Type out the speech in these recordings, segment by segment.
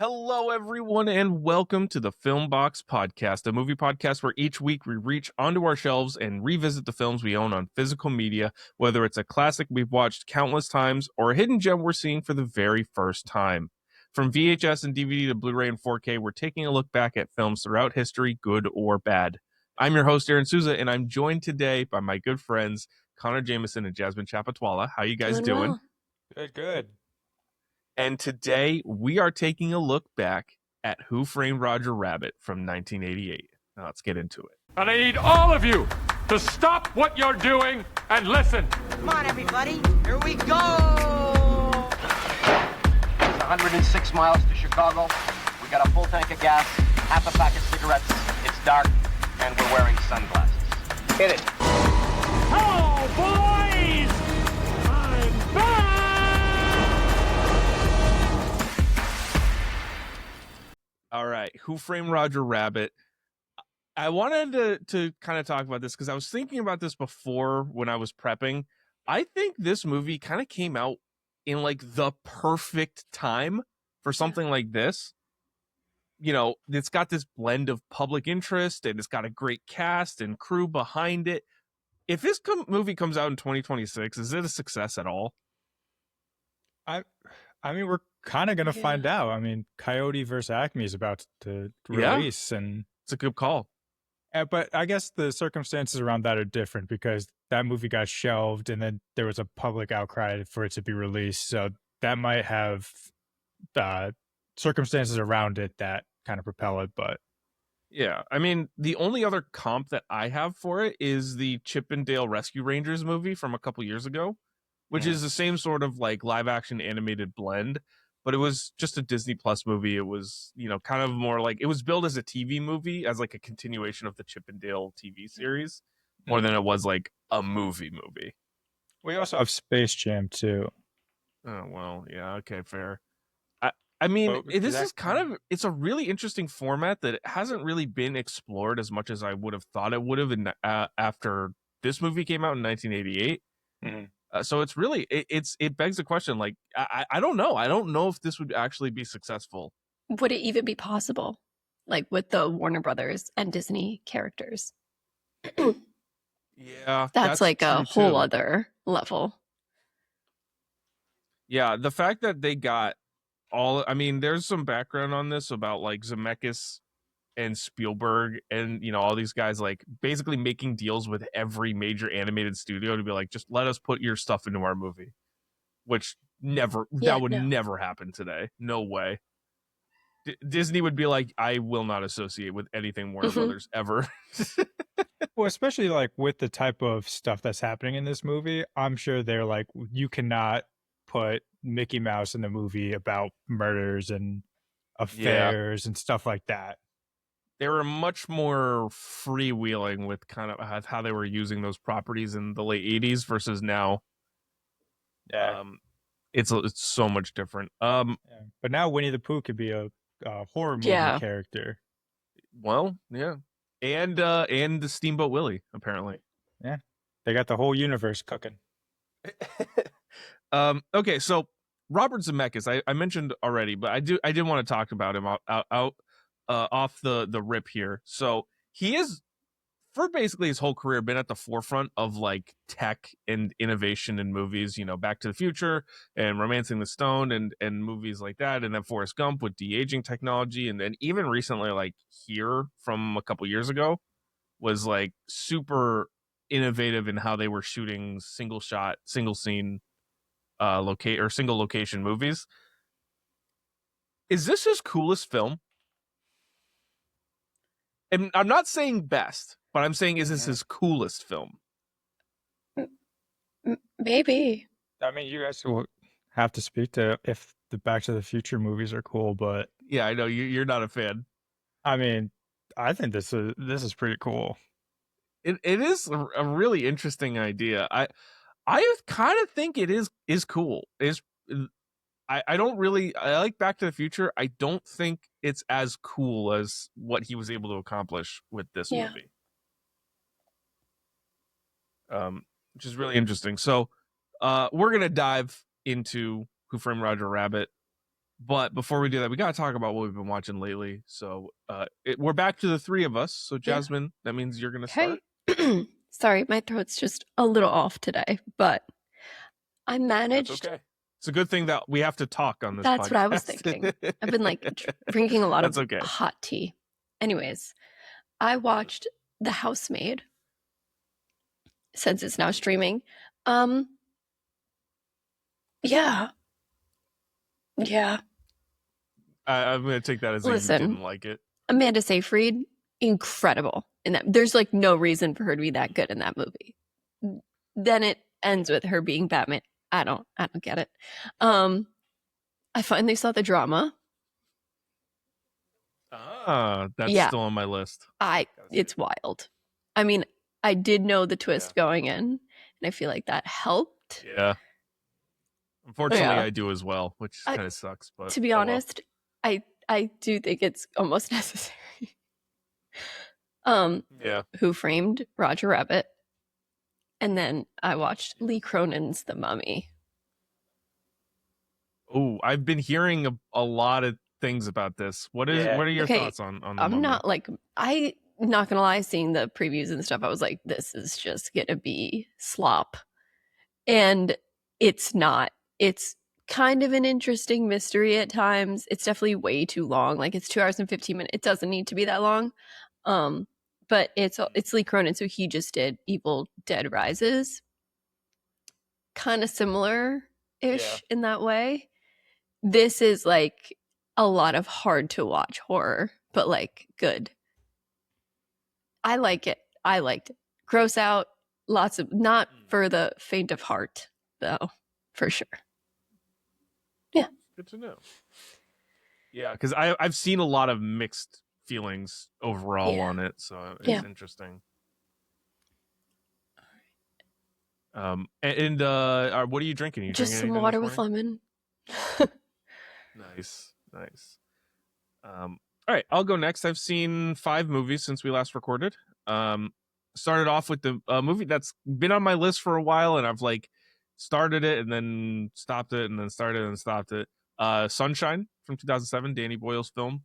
Hello, everyone, and welcome to the Film Box Podcast, a movie podcast where each week we reach onto our shelves and revisit the films we own on physical media, whether it's a classic we've watched countless times or a hidden gem we're seeing for the very first time. From VHS and DVD to Blu-ray and 4K, we're taking a look back at films throughout history, good or bad. I'm your host, Aaryn Souza, and I'm joined today by my good friends, Connor Jameson and Jasmine Chapatwala. How you guys doing? Well. Good. And today we are taking a look back at Who Framed Roger Rabbit from 1988. Now let's get into it. And I need all of you to stop what you're doing and listen. Come on, everybody. Here we go. It's 106 miles to Chicago. We got a full tank of gas, half a pack of cigarettes. It's dark, and we're wearing sunglasses. Hit it. Hello, boys! I'm back! All right, Who Framed Roger Rabbit. I wanted to kind of talk about this because I was thinking about this before when I was prepping. I think this movie kind of came out in like the perfect time for something like this. You know, it's got this blend of public interest and it's got a great cast and crew behind it. If this movie comes out in 2026, is it a success at all? I mean, we're kind of going to find out. I mean, Coyote versus Acme is about to release, and it's a good call. But I guess the circumstances around that are different because that movie got shelved, and then there was a public outcry for it to be released. So that might have circumstances around it that kind of propel it. But yeah, I mean, the only other comp that I have for it is the Chip and Dale Rescue Rangers movie from a couple years ago, which is the same sort of like live action animated blend, but it was just a Disney Plus movie. It was, you know, kind of more like it was billed as a TV movie, as like a continuation of the Chip and Dale TV series, more than it was like a movie. We also have Space Jam too. Oh, well, yeah, okay, fair. I mean, this is kind of, it's a really interesting format that hasn't really been explored as much as I would have thought it would have after this movie came out in 1988. So it's really, it begs the question, like, I don't know. I don't know if this would actually be successful. Would it even be possible? Like with the Warner Brothers and Disney characters? Yeah. That's like a whole other level. Yeah, the fact that they got I mean, there's some background on this about like Zemeckis and Spielberg and, you know, all these guys like basically making deals with every major animated studio to be like, just let us put your stuff into our movie, which that would never happen today. No way. Disney would be like, I will not associate with anything Warner Brothers ever. Well, especially like with the type of stuff that's happening in this movie, I'm sure they're like, you cannot put Mickey Mouse in the movie about murders and affairs and stuff like that. They were much more freewheeling with kind of how they were using those properties in the late 80s versus now. Yeah. It's so much different. But now Winnie the Pooh could be a horror movie character. Well, yeah. And the Steamboat Willie, apparently. Yeah. They got the whole universe cooking. Okay, so Robert Zemeckis, I mentioned already, but I did want to talk about him out off the rip here. So he is, for basically his whole career, been at the forefront of like tech and innovation in movies, you know, Back to the Future and Romancing the Stone and movies like that, and then Forrest Gump with de-aging technology, and then even recently, like Here from a couple years ago, was like super innovative in how they were shooting single shot, single scene single location movies. Is this his coolest film? And I'm not saying best, but I'm saying, is this his coolest film? Maybe. I mean, you guys will have to speak to if the Back to the Future movies are cool, but yeah, I know you're not a fan. I mean, I think this is pretty cool. It is a really interesting idea. I kind of think it is cool. I don't really, I like Back to the Future. I don't think it's as cool as what he was able to accomplish with this movie. Which is really interesting. So we're going to dive into Who Framed Roger Rabbit. But before we do that, we got to talk about what we've been watching lately. So we're back to the three of us. So Jasmine, that means you're going to start. Sorry, my throat's just a little off today, but I managed. That's okay. It's a good thing that we have to talk on this That's podcast. what I was thinking. I've been like drinking a lot of okay. hot tea. Anyways, I watched The Housemaid since it's now streaming. Yeah. I'm going to take that as you didn't like it. Amanda Seyfried, incredible in that. There's like no reason for her to be that good in that movie. Then it ends with her being Batman. I don't get it. I finally saw The Drama. That's still on my list. It's wild. I mean, I did know the twist going in, and I feel like that helped. Yeah. Unfortunately, I do as well, which kind of sucks. But to be honest, I do think it's almost necessary. Who Framed Roger Rabbit? And then I watched Lee Cronin's The Mummy. Oh, I've been hearing a lot of things about this. What are your thoughts on The Mummy? I'm not gonna lie, seeing the previews and stuff, I was like, this is just gonna be slop. And it's not. It's kind of an interesting mystery at times. It's definitely way too long. Like, it's 2 hours and 15 minutes. It doesn't need to be that long. But it's Lee Cronin, so he just did Evil Dead Rises. Kind of similar-ish in that way. This is like a lot of hard to watch horror, but like good. I like it. I liked it. Gross out. Lots of, not for the faint of heart, though, for sure. Yeah. Good to know. Yeah, because I've seen a lot of mixed feelings overall on it, so it's interesting. And what are you drinking? Just some water with lemon. Nice. All right, I'll go next. I've seen 5 movies since we last recorded. Started off with the movie that's been on my list for a while, and I've like started it and then stopped it and then started and stopped it. Sunshine from 2007, Danny Boyle's film,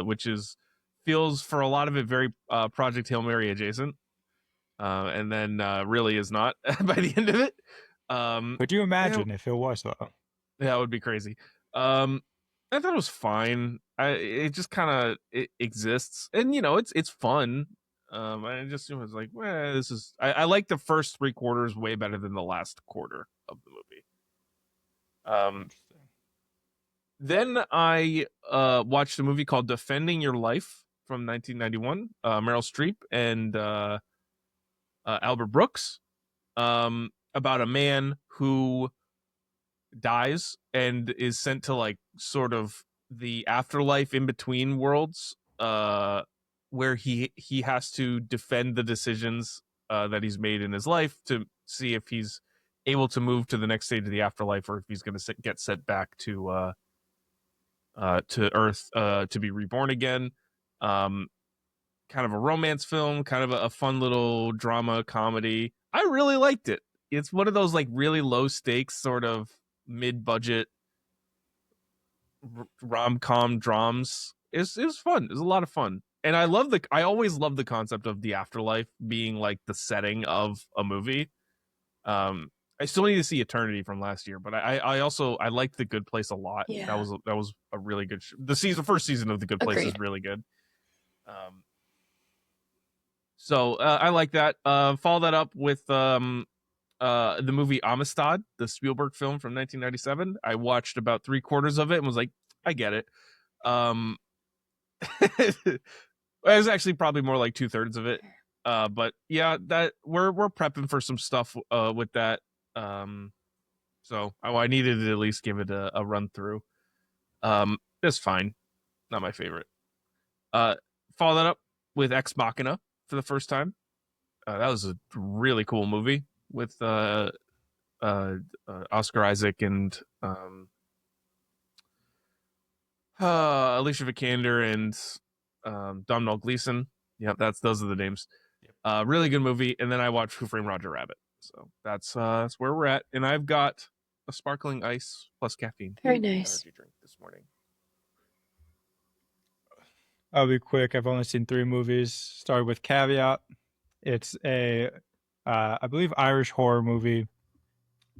which feels for a lot of it very Project Hail Mary adjacent, and then really is not by the end of it. Could you imagine if it was though? That would be crazy. I thought it was fine. It just kind of exists, and it's fun. I just was like, well, this is. I like the first 3 quarters way better than the last quarter of the movie. Then I watched a movie called Defending Your Life from 1991. Meryl Streep and Albert Brooks, about a man who dies and is sent to like sort of the afterlife in between worlds, where he has to defend the decisions that he's made in his life to see if he's able to move to the next stage of the afterlife, or if he's going to get sent back to Earth to be reborn again. Kind of a romance film, kind of a fun little drama comedy. I really liked it. It's one of those like really low stakes sort of mid-budget rom-com dramas. It was fun. It was a lot of fun. And I always love the concept of the afterlife being like the setting of a movie. I still need to see Eternity from last year, but I also liked The Good Place a lot. Yeah. That was a really good the first season of The Good Place is really good. So I like that. Follow that up with the movie Amistad, the Spielberg film from 1997. I watched about 3/4 of it and was like, I get it. It was actually probably more like 2/3 of it. But yeah, that we're prepping for some stuff with that. So I needed to at least give it a run through. It's fine. Not my favorite. Follow that up with Ex Machina for the first time. That was a really cool movie with Oscar Isaac and Alicia Vikander and Domhnall Gleeson. Yeah, those are the names. Really good movie. And then I watched Who Framed Roger Rabbit. So that's where we're at. And I've got a sparkling ice plus caffeine. Very nice. Energy drink this morning. I'll be quick. I've only seen 3 movies. Started with Caveat. It's a, I believe, Irish horror movie.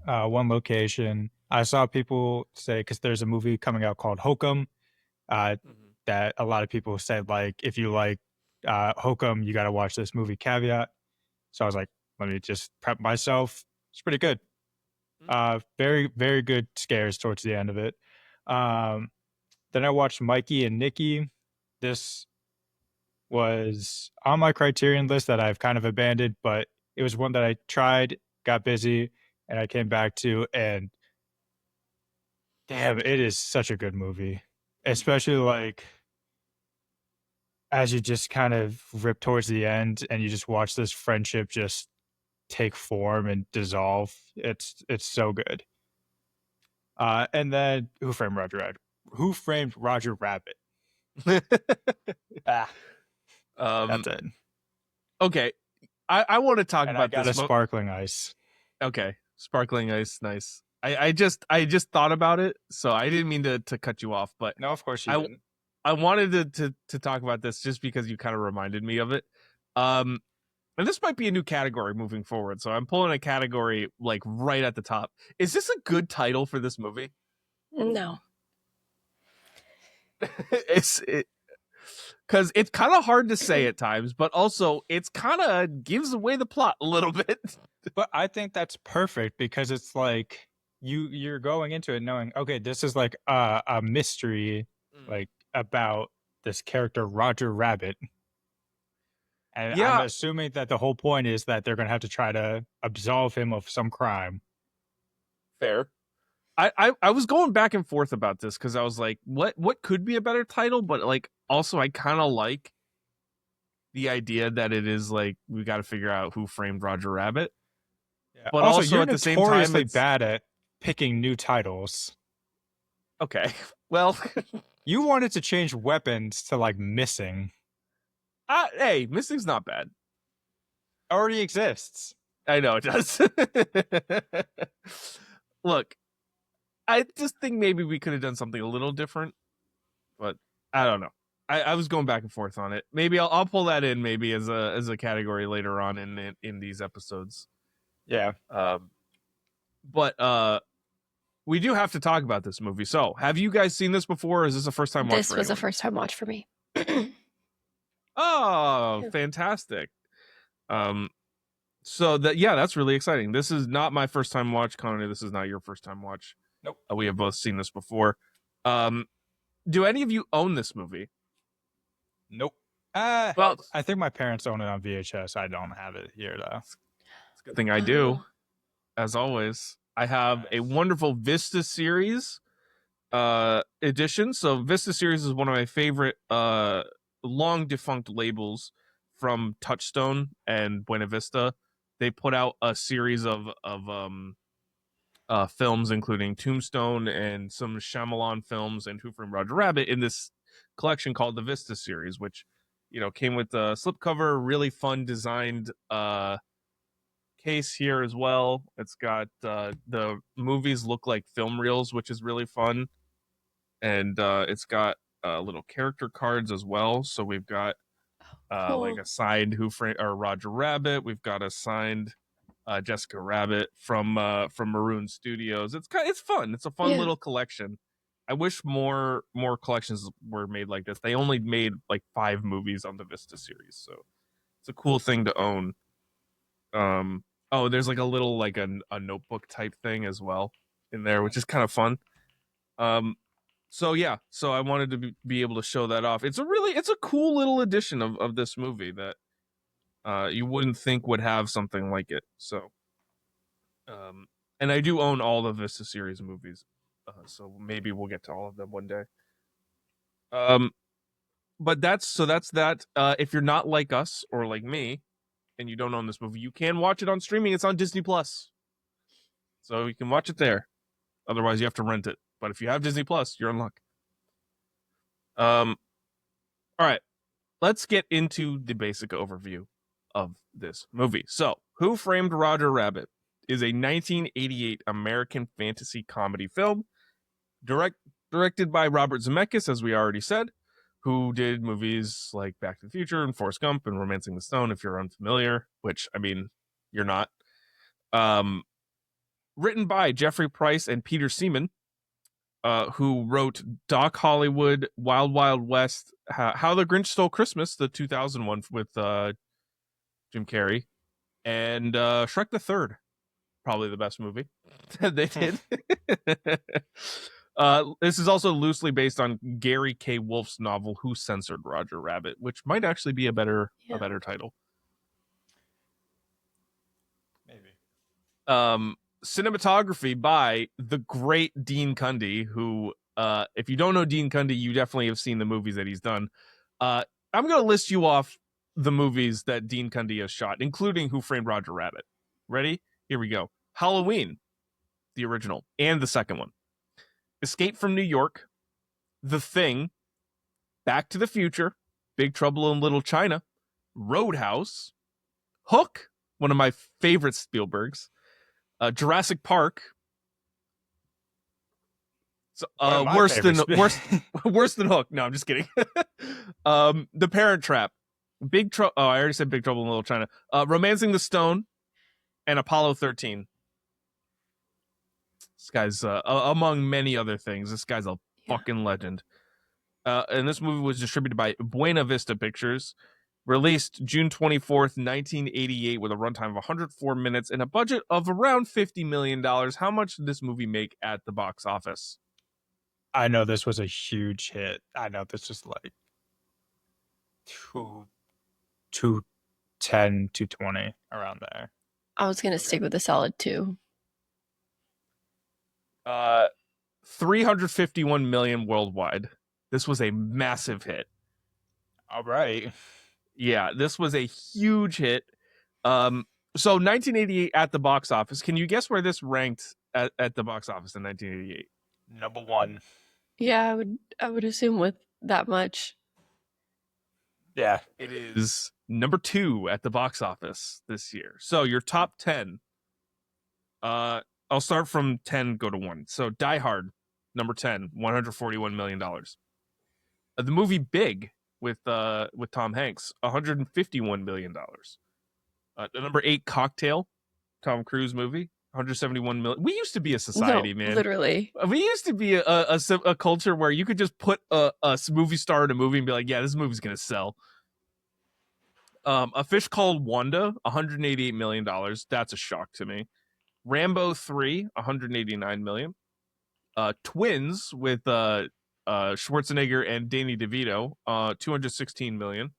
One location. I saw people say, because there's a movie coming out called Hokum, that a lot of people said, like, if you like Hokum, you got to watch this movie Caveat. So I was like, let me just prep myself. It's pretty good. Very, very good scares towards the end of it. Then I watched Mikey and Nikki. This was on my Criterion list that I've kind of abandoned, but it was one that I tried, got busy, and I came back to, and damn, it is such a good movie. Especially like as you just kind of rip towards the end and you just watch this friendship just take form and dissolve. It's so good. And then Who Framed Roger Rabbit? Who Framed Roger Rabbit? That's it. Okay, I want to talk And about I got this. a sparkling ice. Okay, sparkling ice, nice. I just thought about it, so I didn't mean to cut you off, but No, of course you didn't. I wanted to talk about this just because you kind of reminded me of it. And this might be a new category moving forward, so I'm pulling a category like right at the top. Is this a good title for this movie? No. Because it's kind of hard to say at times, but also it's kind of gives away the plot a little bit. But I think that's perfect because it's like you're going into it knowing, okay, this is like a mystery, like about this character Roger Rabbit. And Yeah. I'm assuming that the whole point is that they're going to have to try to absolve him of some crime. Fair. I was going back and forth about this because I was like, what could be a better title? But like, also, I kind of like the idea that it is like we got to figure out who framed Roger Rabbit. Yeah. But also you're at the same time, notoriously it's bad at picking new titles. okay. Well, You wanted to change weapons to like missing. hey, missing's not bad. Already exists. I know it does. Look, I just think maybe we could have done something a little different, but I don't know. I was going back and forth on it. Maybe I'll pull that in maybe as a category later on in these episodes. Yeah. But we do have to talk about this movie. So, have you guys seen this before? Or is this a first time watch? This for was a anyone? first time watch for me. Oh, Yeah. fantastic. So that's really exciting. This is not my first time watch, Connor. This is not your first time watch. Nope. We have both seen this before. Do any of you own this movie? Nope. Well, I think my parents own it on VHS. I don't have it here though. it's a good thing I do. As always, I have a wonderful Vista series edition. So Vista series is one of my favorite long defunct labels from Touchstone and Buena Vista. They put out a series of films, including Tombstone and some Shyamalan films and Who Framed Roger Rabbit in this collection called the Vista series, which came with a slipcover, really fun designed case here as well. It's got the movies look like film reels, which is really fun, and it's got little character cards as well. So we've got like a signed Who Framed or Roger Rabbit. We've got a signed Jessica Rabbit from Maroon Studios. It's fun. It's a fun little collection. I wish more collections were made like this. They only made like 5 movies on the Vista series, so it's a cool thing to own. There's like a little like a notebook type thing as well in there, which is kind of fun. So I wanted to be able to show that off. It's a cool little edition of this movie that you wouldn't think would have something like it. So, and I do own all the Vista series movies, so maybe we'll get to all of them one day. But that's that. If you're not like us or like me, and you don't own this movie, you can watch it on streaming. It's on Disney Plus, so you can watch it there. Otherwise, you have to rent it. But if you have Disney Plus, you're in luck. All right, let's get into the basic overview of this movie. So, Who Framed Roger Rabbit? is a 1988 American fantasy comedy film directed by Robert Zemeckis, as we already said, who did movies like Back to the Future and Forrest Gump and Romancing the Stone, if you're unfamiliar, which, I mean, you're not. Written by Jeffrey Price and Peter Seaman, who wrote Doc Hollywood, Wild Wild West, How the Grinch Stole Christmas, the 2001 with Jim Carrey, and Shrek the Third, probably the best movie that they did. This is also loosely based on Gary K. Wolfe's novel Who Censored Roger Rabbit, which might actually be a better title. Maybe. Cinematography by the great Dean Cundey, who, if you don't know Dean Cundey, you definitely have seen the movies that he's done. I'm going to list you off the movies that Dean Cundey has shot, including Who Framed Roger Rabbit. Ready? Here we go. Halloween, the original, and the second one. Escape from New York, The Thing, Back to the Future, Big Trouble in Little China, Roadhouse, Hook, one of my favorite Spielbergs, Jurassic Park. So, worse than Hook. No, I'm just kidding. The Parent Trap, I already said Big Trouble in Little China. Romancing the Stone, and Apollo 13. This guy's among many other things. This guy's a fucking legend. And this movie was distributed by Buena Vista Pictures. Released June 24th, 1988, with a runtime of 104 minutes and a budget of around $50 million. How much did this movie make at the box office? I know this was a huge hit. I know this was like 210, 220, around there. I was going to stick with a solid 2. 351 million worldwide. This was a massive hit. All right. Yeah, this was a huge hit. So 1988 at the box office. Can you guess where this ranked at the box office in 1988? Number 1. Yeah, I would assume with that much. Yeah. It is number 2 at the box office this year. So your top 10. I'll start from 10, go to 1. So Die Hard, number 10, $141 million. The movie Big with Tom Hanks, $151 million. The number 8 Cocktail, Tom Cruise movie, $171 million. We used to be a society, man. Literally. We used to be a culture where you could just put a movie star in a movie and be like, yeah, this movie's gonna sell. A Fish Called Wanda, $188 million. That's a shock to me. Rambo 3, $189 million. Twins with Schwarzenegger and Danny DeVito, $216 million.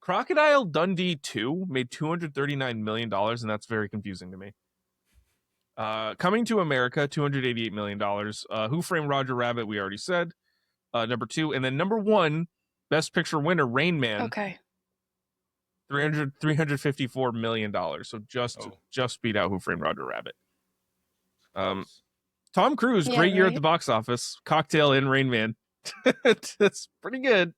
Crocodile Dundee 2 made $239 million, and that's very confusing to me. Coming to America, $288 million. Who Framed Roger Rabbit, we already said. Number 2. And then number 1, Best Picture winner, Rain Man. Okay. $354 million. So just beat out Who Framed Roger Rabbit. Tom Cruise, great year at the box office. Cocktail and Rain Man. That's pretty good.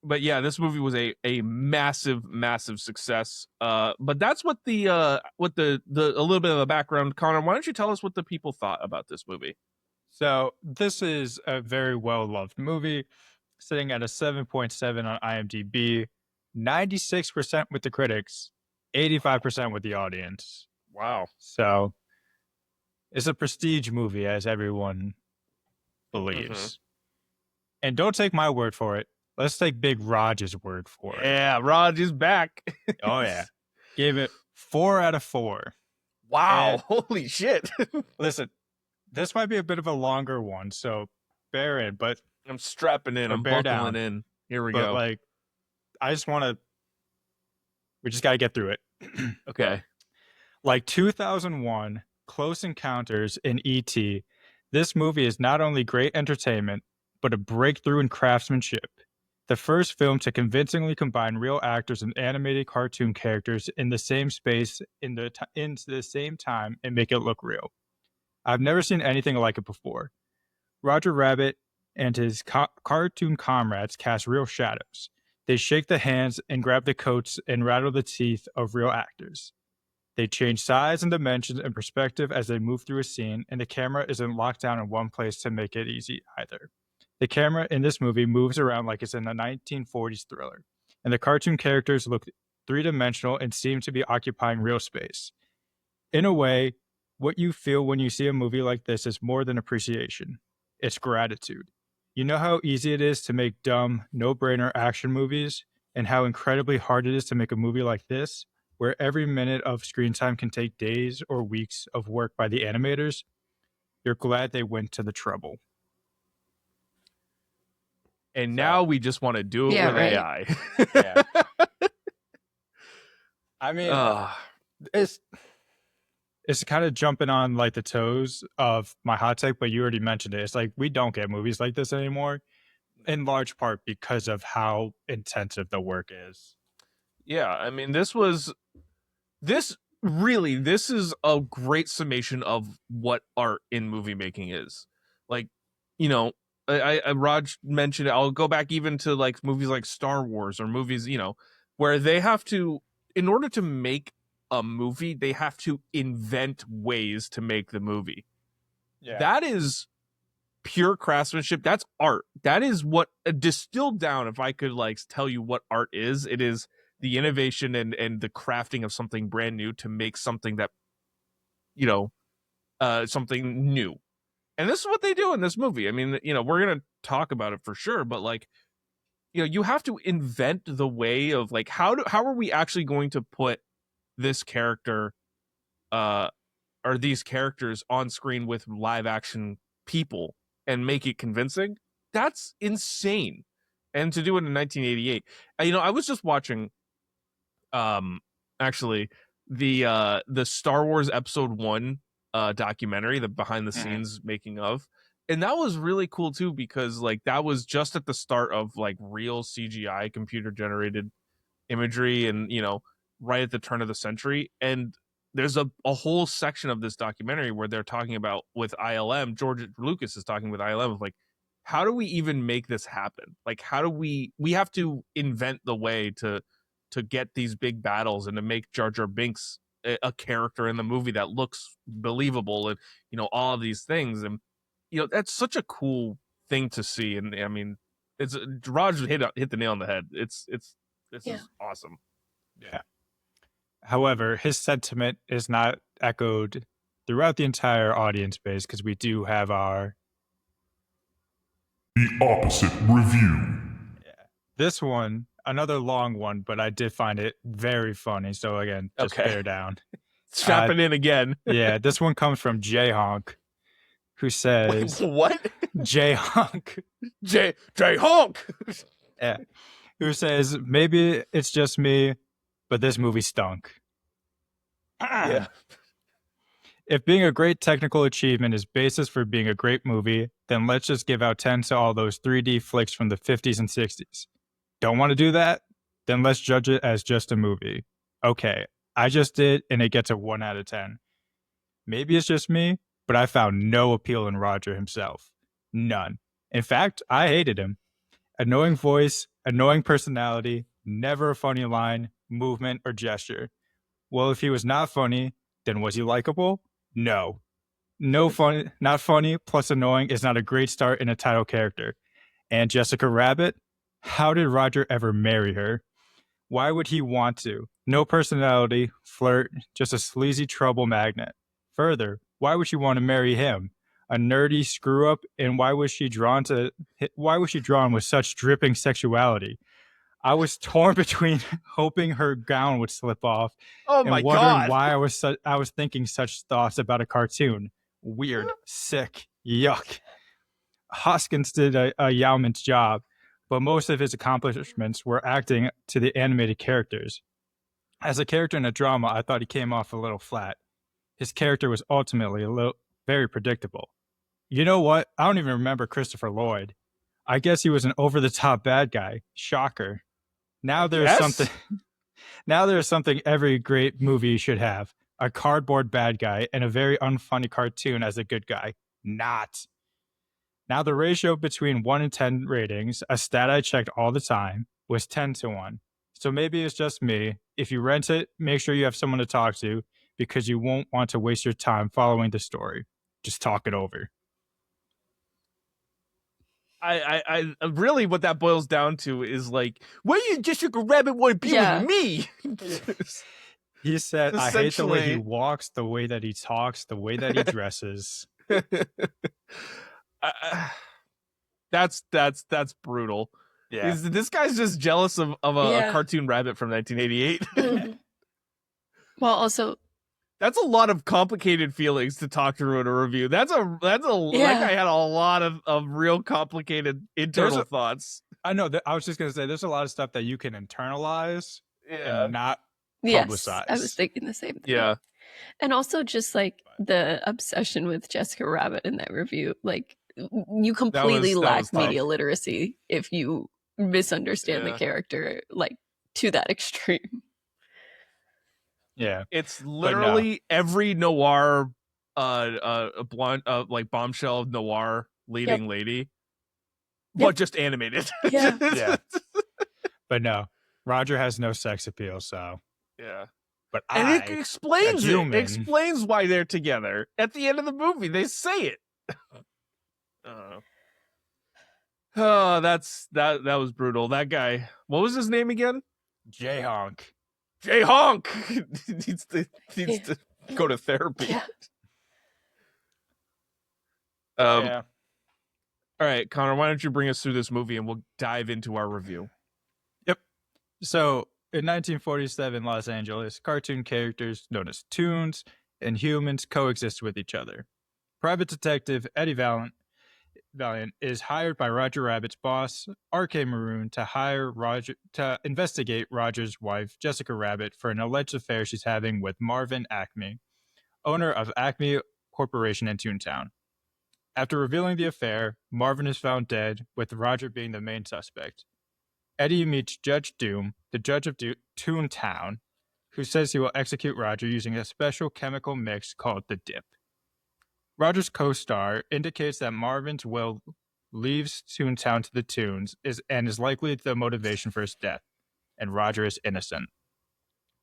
But yeah, this movie was a massive success. But that's what the a little bit of a background. Connor, why don't you tell us what the people thought about this movie? So this is a very well-loved movie, sitting at a 7.7 on IMDb, 96% with the critics, 85% with the audience. Wow. So it's a prestige movie, as everyone believes. Mm-hmm. And don't take my word for it. Let's take Big Raj's word for it. Yeah, Raj is back. Oh, yeah. Gave it 4 out of 4. Wow. And holy shit. Listen, this might be a bit of a longer one, so bear in, but I'm strapping in. I'm buckling in. Here we go. Like, I just want to, we just got to get through it. Okay. Like 2001, Close Encounters in E.T., this movie is not only great entertainment, but a breakthrough in craftsmanship. The first film to convincingly combine real actors and animated cartoon characters in the same space in the same time and make it look real. I've never seen anything like it before. Roger Rabbit and his cartoon comrades cast real shadows. They shake the hands and grab the coats and rattle the teeth of real actors. They change size and dimensions and perspective as they move through a scene, and the camera isn't locked down in one place to make it easy either. The camera in this movie moves around like it's in a 1940s thriller, and the cartoon characters look three-dimensional and seem to be occupying real space. In a way, what you feel when you see a movie like this is more than appreciation. It's gratitude. You know how easy it is to make dumb, no-brainer action movies, and how incredibly hard it is to make a movie like this, where every minute of screen time can take days or weeks of work by the animators. You're glad they went to the trouble. And now we just want to do it Yeah, with right. AI. Yeah. I mean, it's kind of jumping on like the toes of my hot take, but you already mentioned it. It's like we don't get movies like this anymore, in large part because of how intensive the work is. Yeah, I mean, this is a great summation of what art in movie making is. Like, you know, Raj mentioned it. I'll go back even to like movies like Star Wars or movies, you know, where they have to, in order to make a movie, they have to invent ways to make the movie. Yeah. That is pure craftsmanship. That's art. That is what distilled down. If I could like tell you what art is, it is the innovation and the crafting of something brand new to make something that, you know, something new. And this is what they do in this movie. I mean, you know, we're going to talk about it for sure, but like, you know, you have to invent the way of like, how are we actually going to put this character, or these characters on screen with live action people and make it convincing? That's insane. And to do it in 1988, you know, I was just watching, actually the Star Wars Episode 1 documentary, the behind the scenes making of, and that was really cool too, because like that was just at the start of like real CGI computer generated imagery, and you know, right at the turn of the century. And there's a whole section of this documentary where they're talking about with ILM, George Lucas is talking with ILM of like, how do we even make this happen? Like, how do we have to invent the way to get these big battles and to make Jar Jar Binks a character in the movie that looks believable, and you know, all of these things. And you know, that's such a cool thing to see. And I mean, it's Raj hit the nail on the head. This is awesome. Yeah. However, his sentiment is not echoed throughout the entire audience base, because we do have our The Opposite Review. this one, another long one, but I did find it very funny. So again, just bear down. Strapping in again. Yeah, this one comes from J Honk, who says, Wait, what? J Honk. J Honk. Yeah. Who says, maybe it's just me, but this movie stunk. Yeah. If being a great technical achievement is basis for being a great movie, then let's just give out 10 to all those 3D flicks from the 50s and 60s. Don't want to do that? Then let's judge it as just a movie. Okay, I just did, and it gets a 1 out of 10. Maybe it's just me, but I found no appeal in Roger himself. None. In fact, I hated him. Annoying voice, annoying personality, never a funny line, movement, or gesture. Well, if he was not funny, then was he likable? No. No funny, not funny plus annoying is not a great start in a title character. And Jessica Rabbit? How did Roger ever marry her? Why would he want to? No personality, flirt, just a sleazy trouble magnet. Further, why would she want to marry him? A nerdy screw up, and why was she drawn with such dripping sexuality? I was torn between hoping her gown would slip off and wondering why I was thinking such thoughts about a cartoon. Weird, sick, yuck. Hoskins did a yeoman's job, but most of his accomplishments were acting to the animated characters. As a character in a drama, I thought he came off a little flat. His character was ultimately very predictable. You know what? I don't even remember Christopher Lloyd. I guess he was an over-the-top bad guy. Shocker. Now there's something every great movie should have. A cardboard bad guy and a very unfunny cartoon as a good guy. Not. Now the ratio between 1 and 10 ratings, a stat I checked all the time, was 10-1. So maybe it's just me. If you rent it, make sure you have someone to talk to because you won't want to waste your time following the story. Just talk it over. I really what that boils down to is like, why you Jessica Rabbit want to be with me? He said, I hate the way he Essentially- walks, the way that he talks, the way that he dresses. That's brutal. Yeah. This guy's just jealous of a cartoon rabbit from 1988. Well, also, that's a lot of complicated feelings to talk through in a review. That guy had a lot of real complicated internal thoughts. I know that I was just gonna say there's a lot of stuff that you can internalize and not publicize. I was thinking the same thing. Yeah. And also just like the obsession with Jessica Rabbit in that review, like you completely lack media literacy if you misunderstand the character like to that extreme. Yeah. It's literally every noir blonde like bombshell noir leading lady. But just animated. Yeah. Yeah. But no, Roger has no sex appeal, so yeah. But it explains it. It explains why they're together. At the end of the movie, they say it. Oh, that was brutal. That guy, what was his name again? J-Honk. J-Honk needs to go to therapy. Yeah. Yeah. All right, Connor, why don't you bring us through this movie and we'll dive into our review. Yep. So, in 1947 Los Angeles, cartoon characters known as toons and humans coexist with each other. Private Detective Eddie Valiant is hired by Roger Rabbit's boss, R.K. Maroon, to investigate Roger's wife, Jessica Rabbit, for an alleged affair she's having with Marvin Acme, owner of Acme Corporation in Toontown. After revealing the affair, Marvin is found dead, with Roger being the main suspect. Eddie meets Judge Doom, the judge of Toontown, who says he will execute Roger using a special chemical mix called the Dip. Roger's co-star indicates that Marvin's will leaves Toontown to the Toons and is likely the motivation for his death, and Roger is innocent.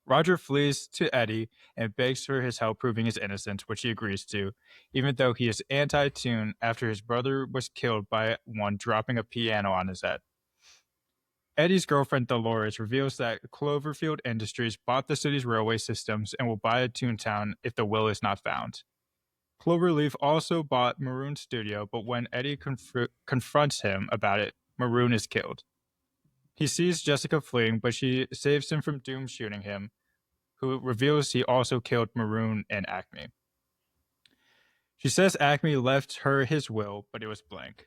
Roger flees to Eddie and begs for his help proving his innocence, which he agrees to, even though he is anti-Toon after his brother was killed by one dropping a piano on his head. Eddie's girlfriend Dolores reveals that Cloverfield Industries bought the city's railway systems and will buy a Toontown if the will is not found. Cloverleaf also bought Maroon's studio, but when Eddie confronts him about it, Maroon is killed. He sees Jessica fleeing, but she saves him from Doom shooting him, who reveals he also killed Maroon and Acme. She says Acme left her his will, but it was blank.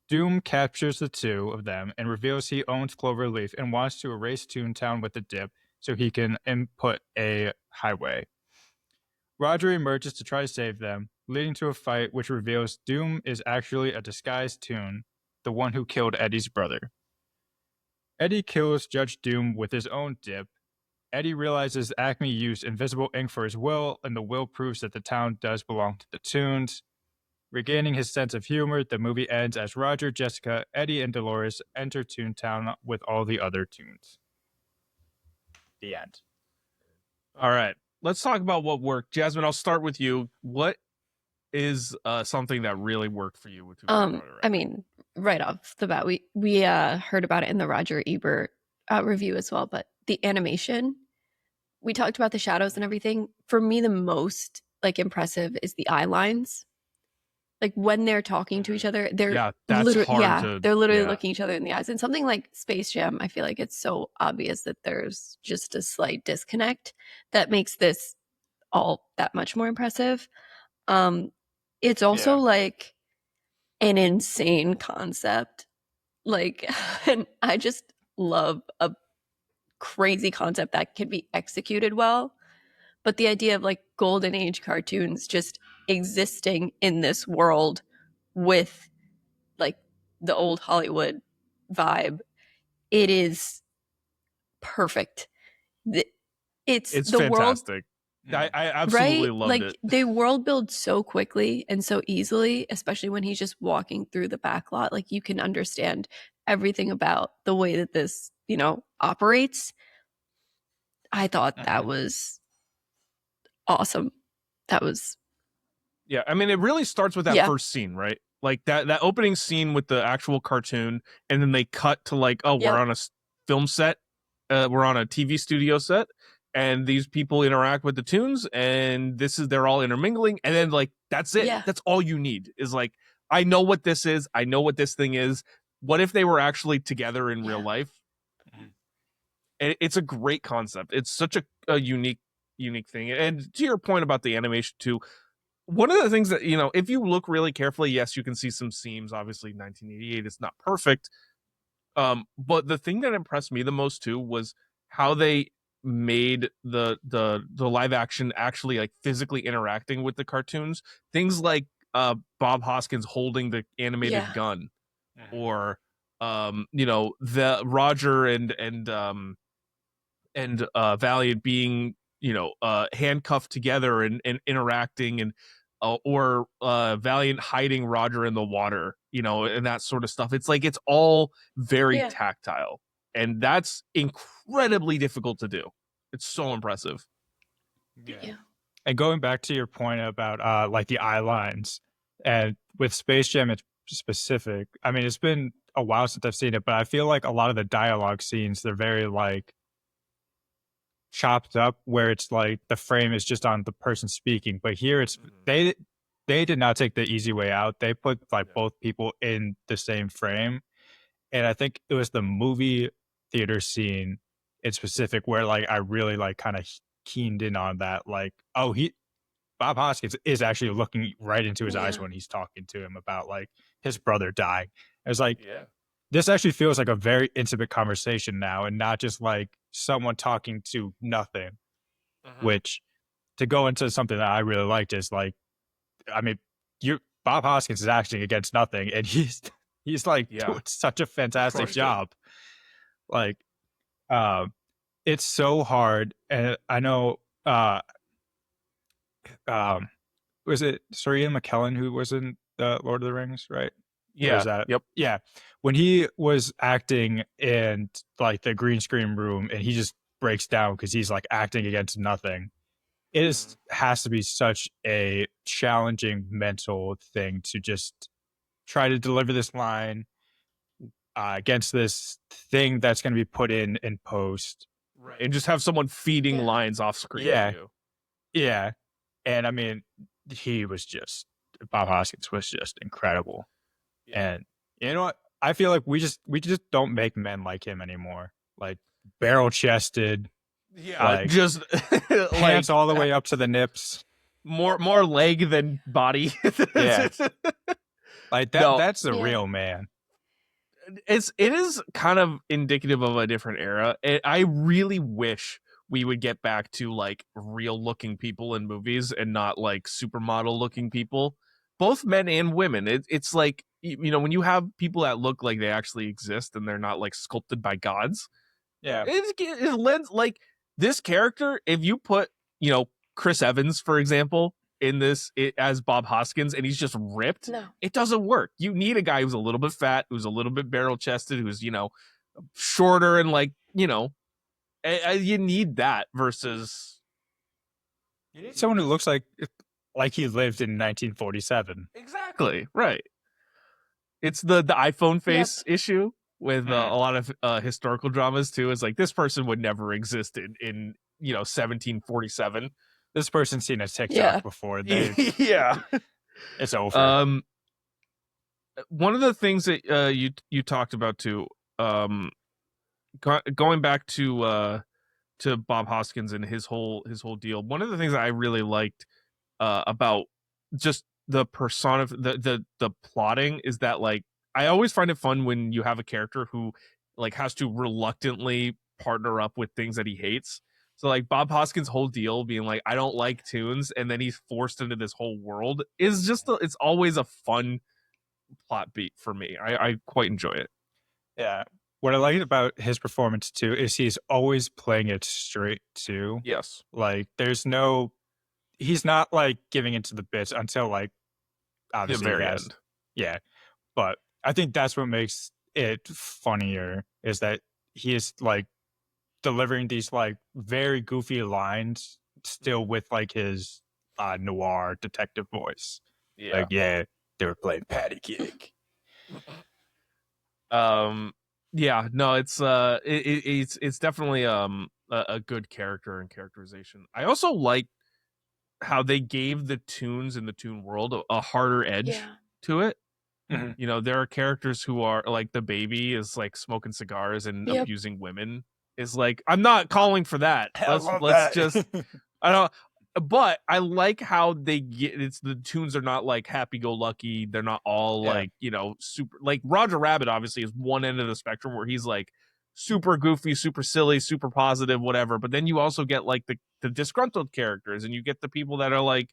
Doom captures the two of them and reveals he owns Cloverleaf and wants to erase Toontown with the Dip so he can input a highway. Roger emerges to try to save them, leading to a fight which reveals Doom is actually a disguised Toon, the one who killed Eddie's brother. Eddie kills Judge Doom with his own Dip. Eddie realizes Acme used invisible ink for his will, and the will proves that the town does belong to the Toons. Regaining his sense of humor, the movie ends as Roger, Jessica, Eddie, and Dolores enter Toontown with all the other Toons. The end. All right. Let's talk about what worked. Jasmine, I'll start with you. What is something that really worked for you with I mean, right off the bat, we heard about it in the Roger Ebert review as well, but the animation, we talked about the shadows and everything. For me, the most like impressive is the eye lines. Like when they're talking to each other, they're literally looking each other in the eyes. And something like Space Jam, I feel like it's so obvious that there's just a slight disconnect that makes this all that much more impressive. It's also like an insane concept. Like, and I just love a crazy concept that can be executed well. But the idea of like golden age cartoons just existing in this world with like the old Hollywood vibe, it is perfect. It's the fantastic. World, I absolutely loved like, it. They world build so quickly and so easily, especially when he's just walking through the back lot. Like you can understand everything about the way that this, operates. I thought that was awesome. That was Yeah, I mean, it really starts with that Yeah. first scene, right? Like that opening scene with the actual cartoon, and then they cut to like, oh, Yep. we're on a film set, we're on a TV studio set, and these people interact with the tunes, and they're all intermingling, and then like that's it. Yeah. That's all you need is like, I know what this is, I know what this thing is. What if they were actually together in real life? And it's a great concept. It's such a unique thing. And to your point about the animation too, one of the things that, if you look really carefully, yes, you can see some seams. Obviously, 1988, it's not perfect. But the thing that impressed me the most too was how they made the live action actually like physically interacting with the cartoons. Things like Bob Hoskins holding the animated gun, or the Roger and Valiant being handcuffed together and interacting, and or Valiant hiding Roger in the water, and that sort of stuff. It's like it's all very tactile, and that's incredibly difficult to do. It's so impressive. Yeah. And going back to your point about like the eye lines, and with Space Jam in specific, I mean, it's been a while since I've seen it, but I feel like a lot of the dialogue scenes, they're very like chopped up, where it's like the frame is just on the person speaking. But here it's they did not take the easy way out. They put like both people in the same frame. And I think it was the movie theater scene in specific where like I really like kind of keened in on that. Like, oh, Bob Hoskins is actually looking right into his eyes when he's talking to him about like his brother dying. It's like, this actually feels like a very intimate conversation now, and not just like someone talking to nothing. Which, to go into something that I really liked, is like, I mean, Bob Hoskins is acting against nothing, and he's like doing such a fantastic job. Like, it's so hard, and I know, was it Sir Ian McKellen who was in Lord of the Rings, right? Yeah. Yep. Yeah. When he was acting in like the green screen room, and he just breaks down because he's like acting against nothing. It has to be such a challenging mental thing to just try to deliver this line against this thing that's going to be put in post. Right. And just have someone feeding lines off screen. Yeah. To you. Yeah. And I mean, Bob Hoskins was just incredible. And you know what? I feel like we just don't make men like him anymore. Like barrel chested, like, just pants all the way up to the nips, more leg than body. Yeah, like that. No, that's the real man. It is kind of indicative of a different era. I really wish we would get back to like real looking people in movies and not like supermodel looking people, both men and women. It's like, when you have people that look like they actually exist and they're not like sculpted by gods. Yeah. It lends like this character. If you put, Chris Evans, for example, in this as Bob Hoskins, and he's just ripped, it doesn't work. You need a guy who's a little bit fat, who's a little bit barrel chested, who's, shorter, and like, you need that versus. You need someone who looks like he lived in 1947. Exactly. Right. It's the iPhone face issue with a lot of historical dramas too. Is like, this person would never exist in 1747. This person's seen a TikTok before. It's over. One of the things that you talked about too, going back to Bob Hoskins and his whole deal. One of the things that I really liked about just the persona, the plotting, is that like, I always find it fun when you have a character who like has to reluctantly partner up with things that he hates. So like Bob Hoskins' whole deal being like, I don't like tunes, and then he's forced into this whole world, is just it's always a fun plot beat for me. I quite enjoy it. Yeah. What I like about his performance too is he's always playing it straight too. Yes. Like he's not like giving into the bits until like obviously the very end. Yeah. But I think that's what makes it funnier is that he is like delivering these like very goofy lines still with like his noir detective voice. Yeah. Like, yeah, they were playing patty cake. Yeah, no, it's definitely a good character and characterization. I also like how they gave the tunes in the Toon world a harder edge to it. Mhm. You know, there are characters who are like the baby is like smoking cigars and Yep. abusing women. Is like, I'm not calling for that. I Let's love let's that. just I don't but I like how they get it's the tunes are not like happy go lucky. They're not all Yeah. like, you know, super like Roger Rabbit obviously is one end of the spectrum where he's like super goofy, super silly, super positive, whatever. But then you also get like the disgruntled characters and you get the people that are like,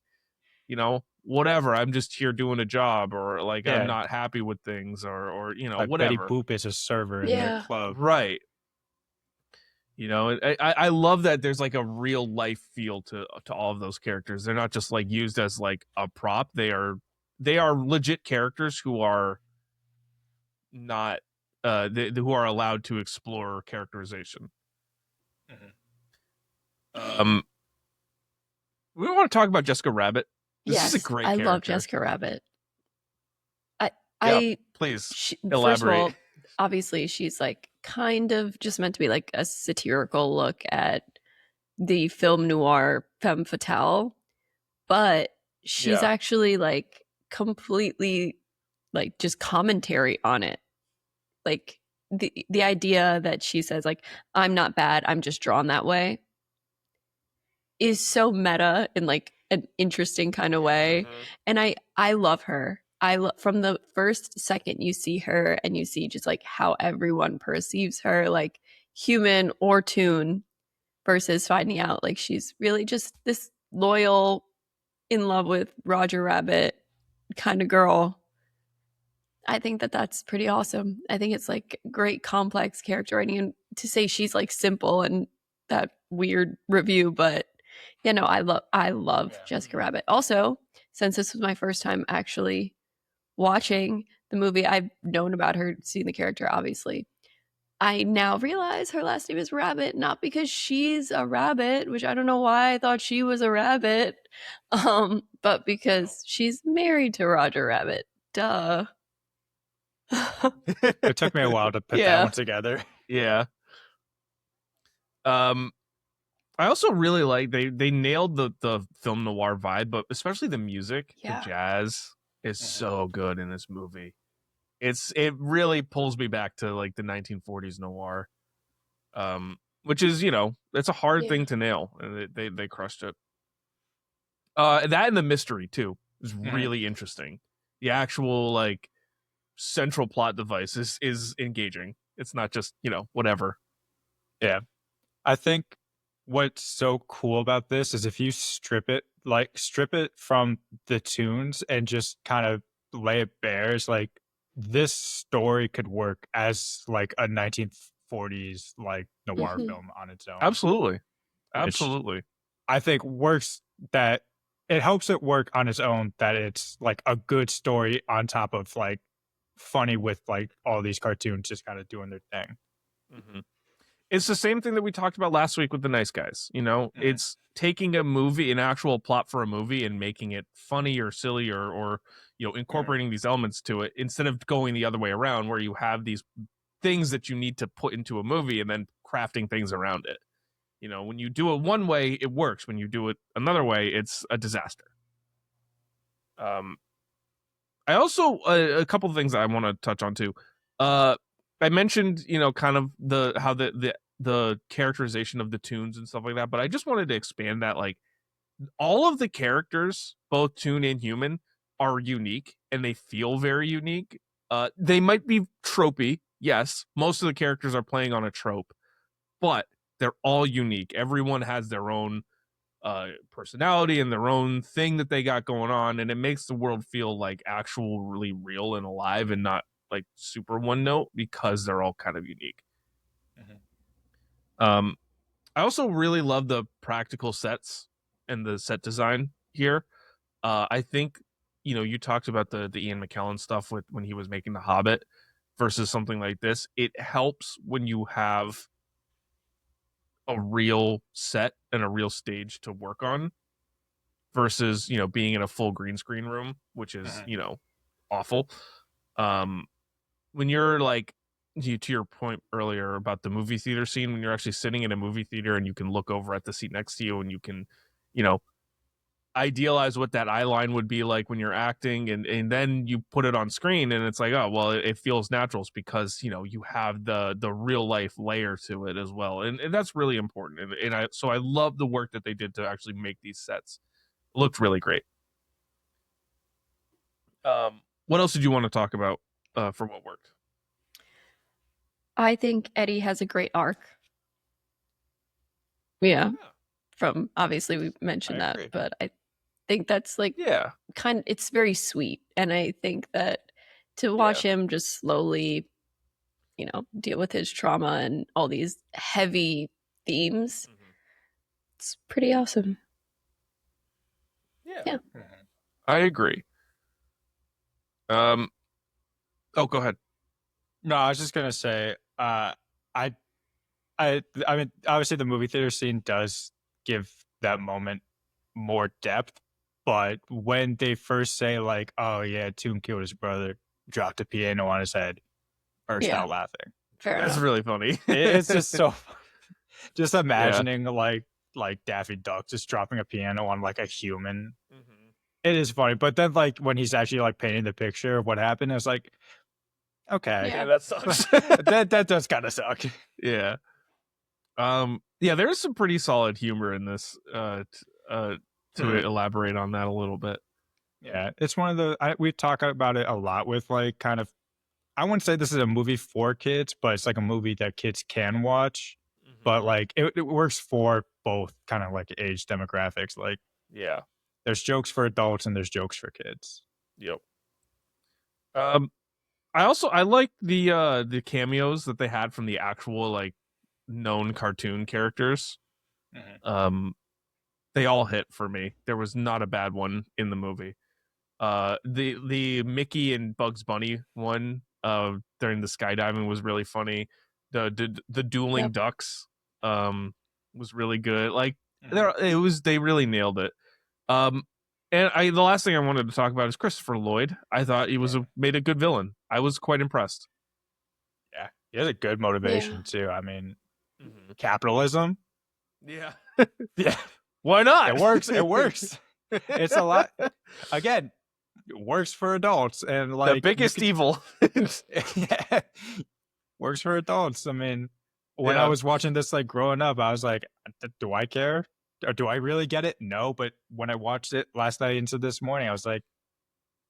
you know, whatever, I'm just here doing a job, or like I'm Yeah. not happy with things, or you know, Like Betty whatever. Boop is a server in their Yeah. club. Right. You know, I love that there's like a real life feel to all of those characters. They're not just like used as like a prop. They are legit characters who are not who are allowed to explore characterization. We want to talk about Jessica Rabbit. This Yes, is a great I character. love Jessica Rabbit. Yeah, I please First elaborate. of all, obviously she's like kind of just meant to be like a satirical look at the film noir femme fatale, but she's Yeah. actually like completely like just commentary on it. Like the idea that she says like, I'm not bad, I'm just drawn that way, is so meta in like an interesting kind of way. And I love her. From the first second you see her and you see just like how everyone perceives her, like human or toon, versus finding out like she's really just this loyal, in love with Roger Rabbit kind of girl. I think that that's pretty awesome. I think it's like great complex character writing, and to say she's like simple and that weird review, but you know, I love Jessica Rabbit. Also, since this was my first time actually watching the movie, I've known about her, seen the character obviously. I now realize her last name is Rabbit, not because she's a rabbit, which I don't know why I thought she was a rabbit, but because she's married to Roger Rabbit. Duh. It took me a while to put Yeah. that one together. Yeah. I also really like they nailed the film noir vibe, but especially the music. Yeah. The jazz is so good in this movie. It really pulls me back to like the 1940s noir, which is, you know, it's a hard thing to nail, and they crushed it. That and the mystery too is really interesting. The actual like central plot device is engaging. It's not just, you know, whatever. Yeah. I think what's so cool about this is if you strip it from the tunes and just kind of lay it bare, it's like this story could work as like a 1940s like noir film on its own. Absolutely. Absolutely. I think works that it helps it work on its own, that it's like a good story on top of like funny with like all these cartoons just kind of doing their thing. It's the same thing that we talked about last week with The Nice Guys. You know, it's taking a movie, an actual plot for a movie, and making it funny or silly, or you know, incorporating these elements to it, instead of going the other way around where you have these things that you need to put into a movie and then crafting things around it. You know, when you do it one way, it works. When you do it another way, it's a disaster. I also a couple of things that I want to touch on too. I mentioned, you know, kind of how the characterization of the tunes and stuff like that, but I just wanted to expand that. Like, all of the characters, both toon and human, are unique and they feel very unique. They might be tropey, yes. Most of the characters are playing on a trope, but they're all unique. Everyone has their own personality and their own thing that they got going on, and it makes the world feel like actually real and alive, and not like super one note, because they're all kind of unique. I also really love the practical sets and the set design here. I think, you know, you talked about the Ian McKellen stuff with when he was making The Hobbit. versus something like this. It helps when you have a real set and a real stage to work on versus, you know, being in a full green screen room, which is, you know, awful. When you're like, to your point earlier about the movie theater scene, when you're actually sitting in a movie theater and you can look over at the seat next to you and you can, you know, idealize what that eye line would be like when you're acting, and then you put it on screen and it's like, oh well, it feels natural. It's because, you know, you have the real life layer to it as well, and that's really important. So I love the work that they did to actually make these sets. It looked really great. What else did you want to talk about for what worked? I think Eddie has a great arc. Yeah. From obviously we mentioned I that, agree. but I think that's like Yeah. kind of, it's very sweet. And I think that to watch him just slowly, you know, deal with his trauma and all these heavy themes, it's pretty awesome. Yeah. I agree. Oh, go ahead. No, I was just gonna say, I mean, obviously the movie theater scene does give that moment more depth, but when they first say like, "Oh yeah, Toon killed his brother," dropped a piano on his head, burst Yeah. out laughing. Fair That's enough. really funny. It's just so funny. Just imagining like Daffy Duck just dropping a piano on like a human. It is funny, but then like when he's actually like painting the picture of what happened, it's like, okay, Yeah. That sucks. that does kind of suck. Yeah. Yeah, there's some pretty solid humor in this. To elaborate on that a little bit. Yeah, it's one of the we talk about it a lot with like kind of, I wouldn't say this is a movie for kids, but it's like a movie that kids can watch. But like it works for both kind of like age demographics. Like Yeah. there's jokes for adults and there's jokes for kids. Yep. I like the cameos that they had from the actual like known cartoon characters. They all hit for me. There was not a bad one in the movie. The Mickey and Bugs Bunny one during the skydiving was really funny. The dueling ducks was really good. Like they really nailed it. And the last thing I wanted to talk about is Christopher Lloyd. I thought he was made a good villain. I was quite impressed. Yeah, he has a good motivation too. I mean, capitalism. Yeah. Yeah, Why not? it works. It works. It's a lot. Again, it works for adults and like the biggest evil. Yeah, works for adults. I mean, when I was watching this like growing up, I was like, do I care? Or do I really get it? No, but when I watched it last night into this morning, I was like,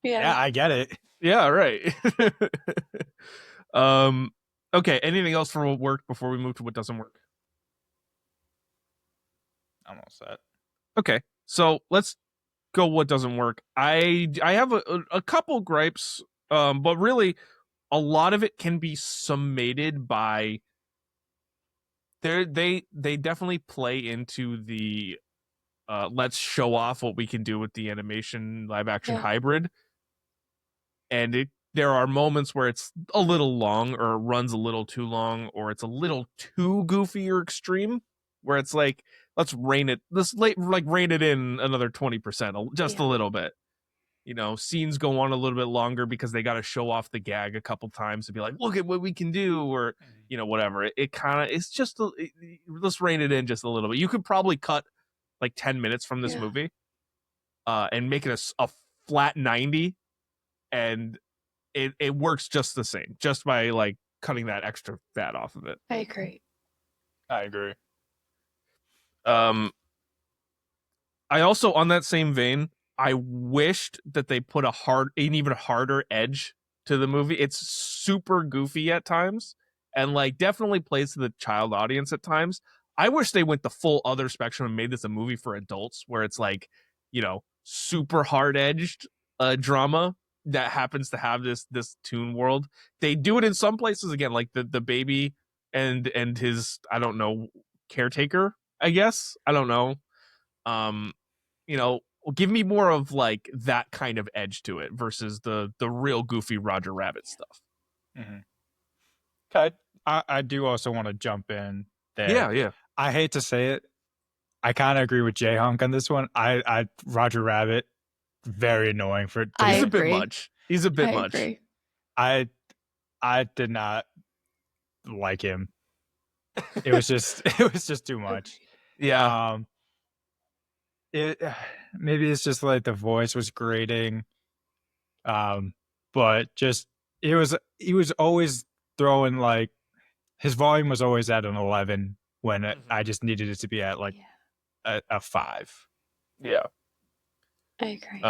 yeah, I get it. Yeah, right. Okay, anything else for what worked before we move to what doesn't work? I'm all set. Okay, so let's go what doesn't work. I have a couple gripes, but really a lot of it can be summated by they definitely play into the let's show off what we can do with the animation live action hybrid, and there are moments where it's a little long or it runs a little too long or it's a little too goofy or extreme, where it's like let's rein it in another 20%, just a little bit. You know, scenes go on a little bit longer because they got to show off the gag a couple times to be like, look at what we can do, or you know, whatever. It kind of, it's just let's rein it in just a little bit. You could probably cut like 10 minutes from this movie and make it a flat 90, and it works just the same, just by like cutting that extra fat off of it. I agree. I also, on that same vein, I wished that they put an even harder edge to the movie. It's super goofy at times and like definitely plays to the child audience at times. I wish they went the full other spectrum and made this a movie for adults where it's like, you know, super hard edged drama that happens to have this toon world. They do it in some places, again, like the baby and his, I don't know, caretaker, I guess. I don't know. You know, give me more of like that kind of edge to it versus the real goofy Roger Rabbit stuff. I do also want to jump in there. Yeah. I hate to say it. I kind of agree with J Hunk on this one. I Roger Rabbit, very annoying for I He's a bit agree. much. He's a bit I much. agree. I did not like him. It was just too much. Yeah. It maybe it's just like the voice was grating. But just he was always throwing like his volume was always at an 11 when I just needed it to be at like a 5. Yeah. I agree.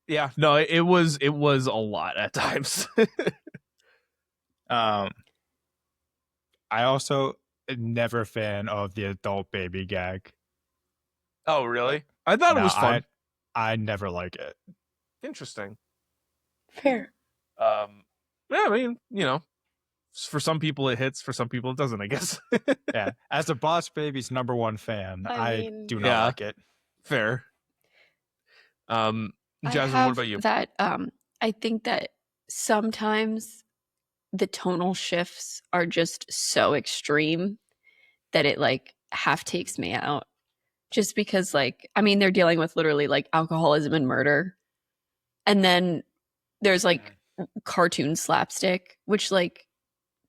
Yeah. No, it was a lot at times. I also never a fan of the adult baby gag. Oh, really? I thought it was fun. I never like it. Interesting. Fair. Yeah, I mean, for some people it hits, for some people it doesn't, I guess. Yeah. As a Boss Baby's #1 fan, I do not like it. Fair. Jasmine, what about you? That I think that sometimes the tonal shifts are just so extreme that it like half takes me out. Just because they're dealing with literally like alcoholism and murder. And then there's like cartoon slapstick, which like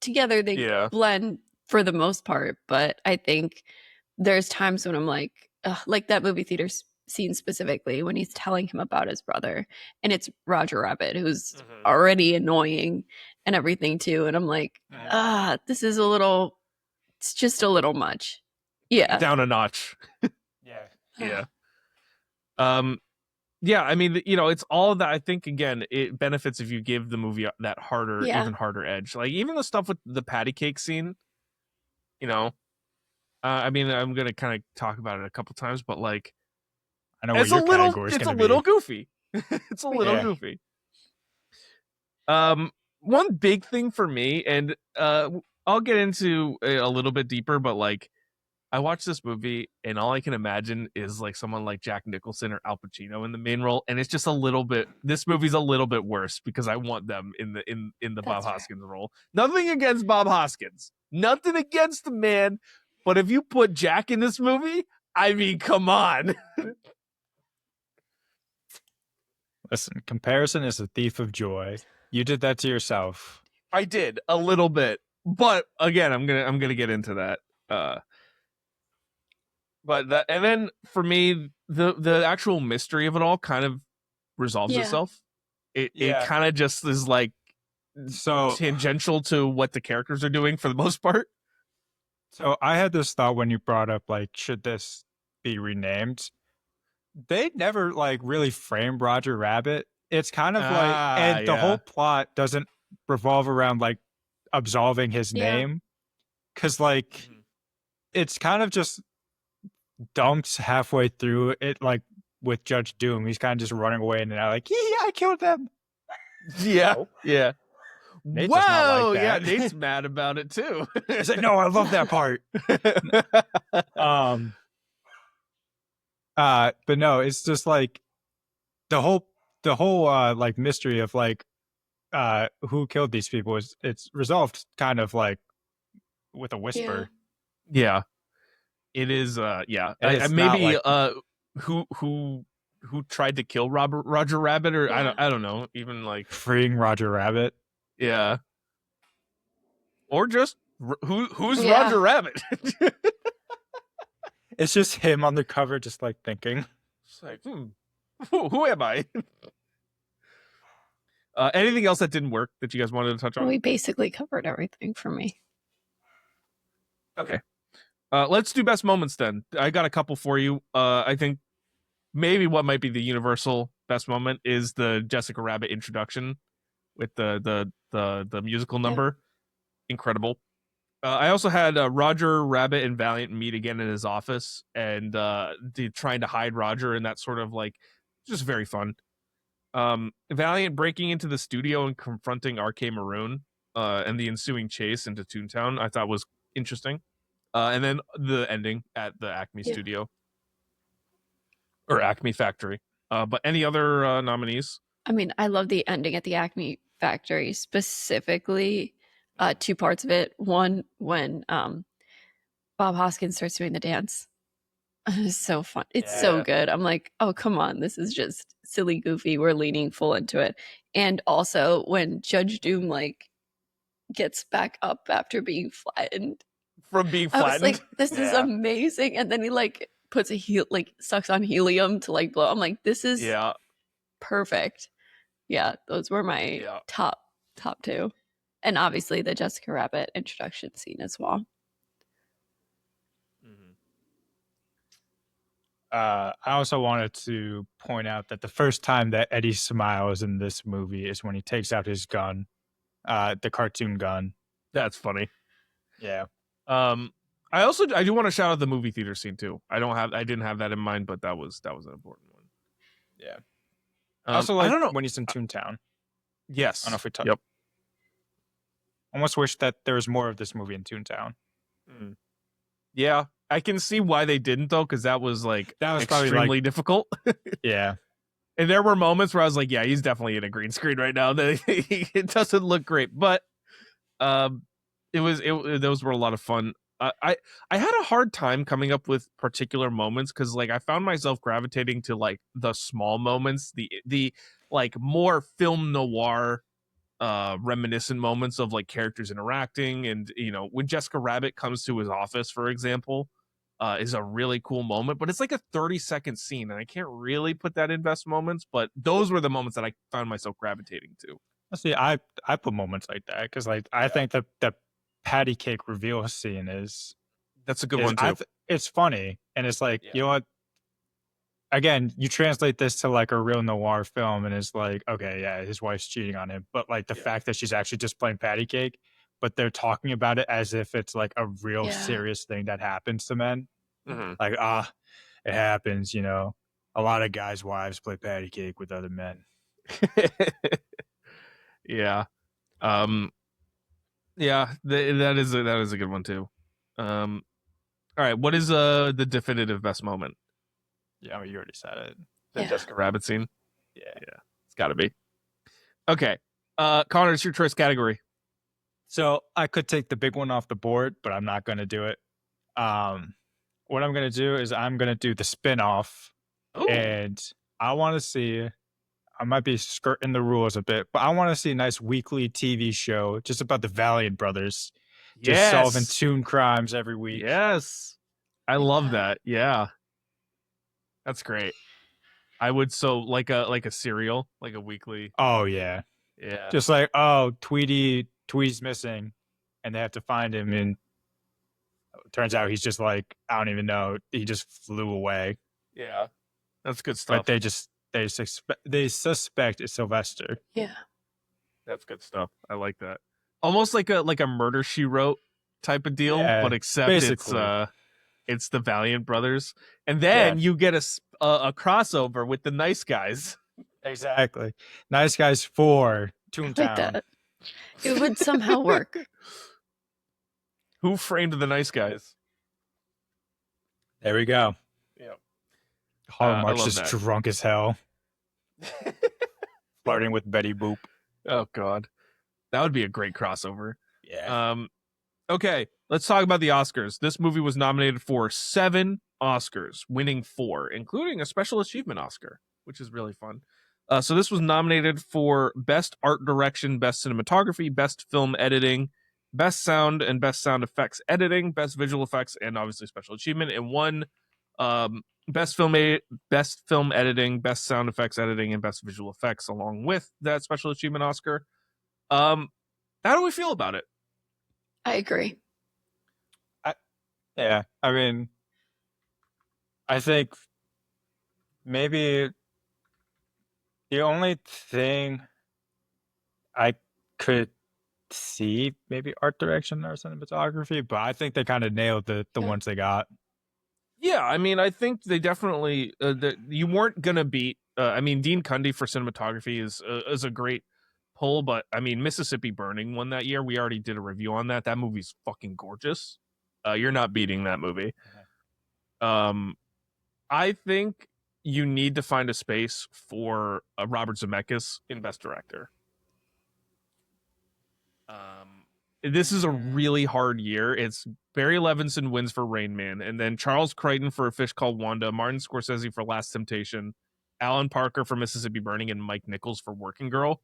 together they blend for the most part. But I think there's times when I'm like that movie theater scene specifically when he's telling him about his brother, and it's Roger Rabbit, who's already annoying and everything too. And I'm like, this is it's just a little much. Yeah. Down a notch. Yeah. Yeah, I mean, it's all that. I think, again, it benefits if you give the movie that harder, even harder edge. Like, even the stuff with the patty cake scene, I mean, I'm going to kind of talk about it a couple times, but, like, I know what your category is it's going a to be. little goofy. It's a little goofy. One big thing for me, and I'll get into it a little bit deeper, but, like, I watched this movie and all I can imagine is like someone like Jack Nicholson or Al Pacino in the main role, and it's just a little bit. This movie's a little bit worse because I want them in the Bob Hoskins role. Nothing against Bob Hoskins, nothing against the man, but if you put Jack in this movie, I mean, come on. Listen, comparison is a thief of joy. You did that to yourself. I did a little bit, but again, I'm gonna get into that. But that, and then for me, the actual mystery of it all kind of resolves itself. It kind of just is like so tangential to what the characters are doing for the most part. So I had this thought when you brought up like, should this be renamed? They never like really framed Roger Rabbit. It's kind of like, the whole plot doesn't revolve around like absolving his name, because like it's kind of just dunks halfway through it, like with Judge Doom. He's kind of just running away and they're like, I killed them. Yeah. Nate's just not like that. Yeah, Nate's mad about it too. He's like, no, I love that part. But no, it's just like the whole like mystery of like who killed these people it's resolved kind of like with a whisper. Yeah. It is maybe like, who tried to kill Roger Rabbit, or I don't know, even like freeing Roger Rabbit. Yeah. Or just who's Roger Rabbit? It's just him on the cover just like thinking. It's like, who am I? Anything else that didn't work that you guys wanted to touch on? We basically covered everything for me. Okay. Let's do best moments then. I got a couple for you. I think maybe what might be the universal best moment is the Jessica Rabbit introduction with the musical number. Incredible. I also had Roger Rabbit and Valiant meet again in his office, and trying to hide Roger, and that sort of like just very fun. Valiant breaking into the studio and confronting RK Maroon, and the ensuing chase into Toontown, I thought was interesting. And then the ending at the Acme studio or Acme factory. But any other nominees? I mean, I love the ending at the Acme factory, specifically two parts of it. One, when Bob Hoskins starts doing the dance. It's so fun. It's so good. I'm like, oh, come on. This is just silly, goofy. We're leaning full into it. And also when Judge Doom like gets back up after being flattened. From being I was flattened. like, this is amazing. And then he like puts sucks on helium to like blow. I'm like, this is perfect. Yeah, those were my top two. And obviously the Jessica Rabbit introduction scene as well. I also wanted to point out that the first time that Eddie smiles in this movie is when he takes out his gun, the cartoon gun. That's funny. Yeah. I do want to shout out the movie theater scene too. I didn't have that in mind, but that was an important one. Yeah. Also, I don't know when he's in Toontown. Yes. I don't know if we talked. Yep. Almost wish that there was more of this movie in Toontown. Yeah, I can see why they didn't though, because that was extremely difficult. Yeah. And there were moments where I was like, yeah, he's definitely in a green screen right now. It doesn't look great, but those were a lot of fun. I had a hard time coming up with particular moments because like I found myself gravitating to like the small moments, the like more film noir reminiscent moments of like characters interacting, and when Jessica Rabbit comes to his office, for example, is a really cool moment, but it's like a 30-second scene and I can't really put that in best moments, but those were the moments that I found myself gravitating to. See, I put moments like that because like I think that the patty cake reveal scene that's a good one too. It's funny and it's like you know what, again, you translate this to like a real noir film and it's like, okay, yeah, his wife's cheating on him, but like the fact that she's actually just playing patty cake, but they're talking about it as if it's like a real serious thing that happens to men. Like, it happens, a lot of guys' wives play patty cake with other men. Yeah. That is a good one too. All right, what is the definitive best moment? Yeah, I mean, you already said it. The Jessica Rabbit scene. Yeah, it's got to be. Okay, Connor, it's your choice category. So I could take the big one off the board, but I'm not going to do it. What I'm going to do is I'm going to do the spin-off. Ooh. And I want to see, I might be skirting the rules a bit, but I want to see a nice weekly TV show just about the Valiant brothers. Just solving toon crimes every week. Yes. I love that. Yeah. That's great. I would like a serial, like a weekly. Oh yeah. Yeah. Just like, Tweety's missing and they have to find him, and it turns out he's just like, I don't even know, he just flew away. Yeah. That's good stuff. But they suspect it's Sylvester. Yeah. That's good stuff. I like that. Almost like a Murder, She Wrote type of deal, but except basically. It's the Valiant brothers, and then you get a crossover with the Nice Guys. Exactly, Nice Guys for Toontown. Like that. It would somehow work. Who Framed the Nice Guys? There we go. Yeah, Hallmark's just drunk as hell, flirting with Betty Boop. Oh God, that would be a great crossover. Yeah. Okay, let's talk about the Oscars. This movie was nominated for 7 Oscars, winning 4, including a Special Achievement Oscar, which is really fun. So this was nominated for Best Art Direction, Best Cinematography, Best Film Editing, Best Sound and Best Sound Effects Editing, Best Visual Effects, and obviously Special Achievement, and won Best Film Editing, Best Sound Effects Editing, and Best Visual Effects, along with that Special Achievement Oscar. How do we feel about it? I agree. I mean, I think maybe the only thing I could see, maybe art direction or cinematography, but I think they kind of nailed the ones they got. Yeah, I mean, I think they definitely you weren't gonna beat. I mean, Dean Cundy for cinematography is a great pull, but I mean, Mississippi Burning won that year. We already did a review on that. That movie's fucking gorgeous. You're not beating that movie. I think you need to find a space for Robert Zemeckis in Best Director. this is a really hard year. It's Barry Levinson wins for Rain Man, and then Charles Crichton for A Fish Called Wanda, Martin Scorsese for Last Temptation, Alan Parker for Mississippi Burning, and Mike Nichols for Working Girl.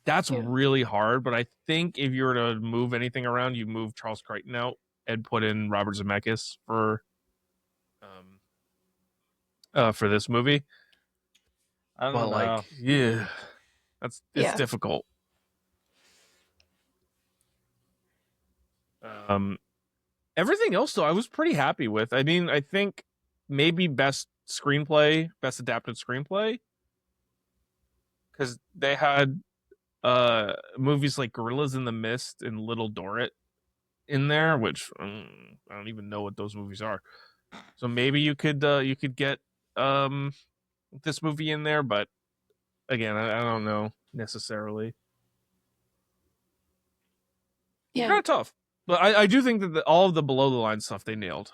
That's really hard, but I think if you were to move anything around, you move Charles Crichton out and put in Robert Zemeckis for this movie. I don't know. Yeah, it's difficult. Everything else though, I was pretty happy with. I mean, I think maybe best adapted screenplay, because they had movies like Gorillas in the Mist and Little Dorrit in there, which I don't even know what those movies are. So maybe you could get this movie in there, but again, I don't know necessarily. Yeah, kind of tough. But I do think that all of the below the line stuff they nailed,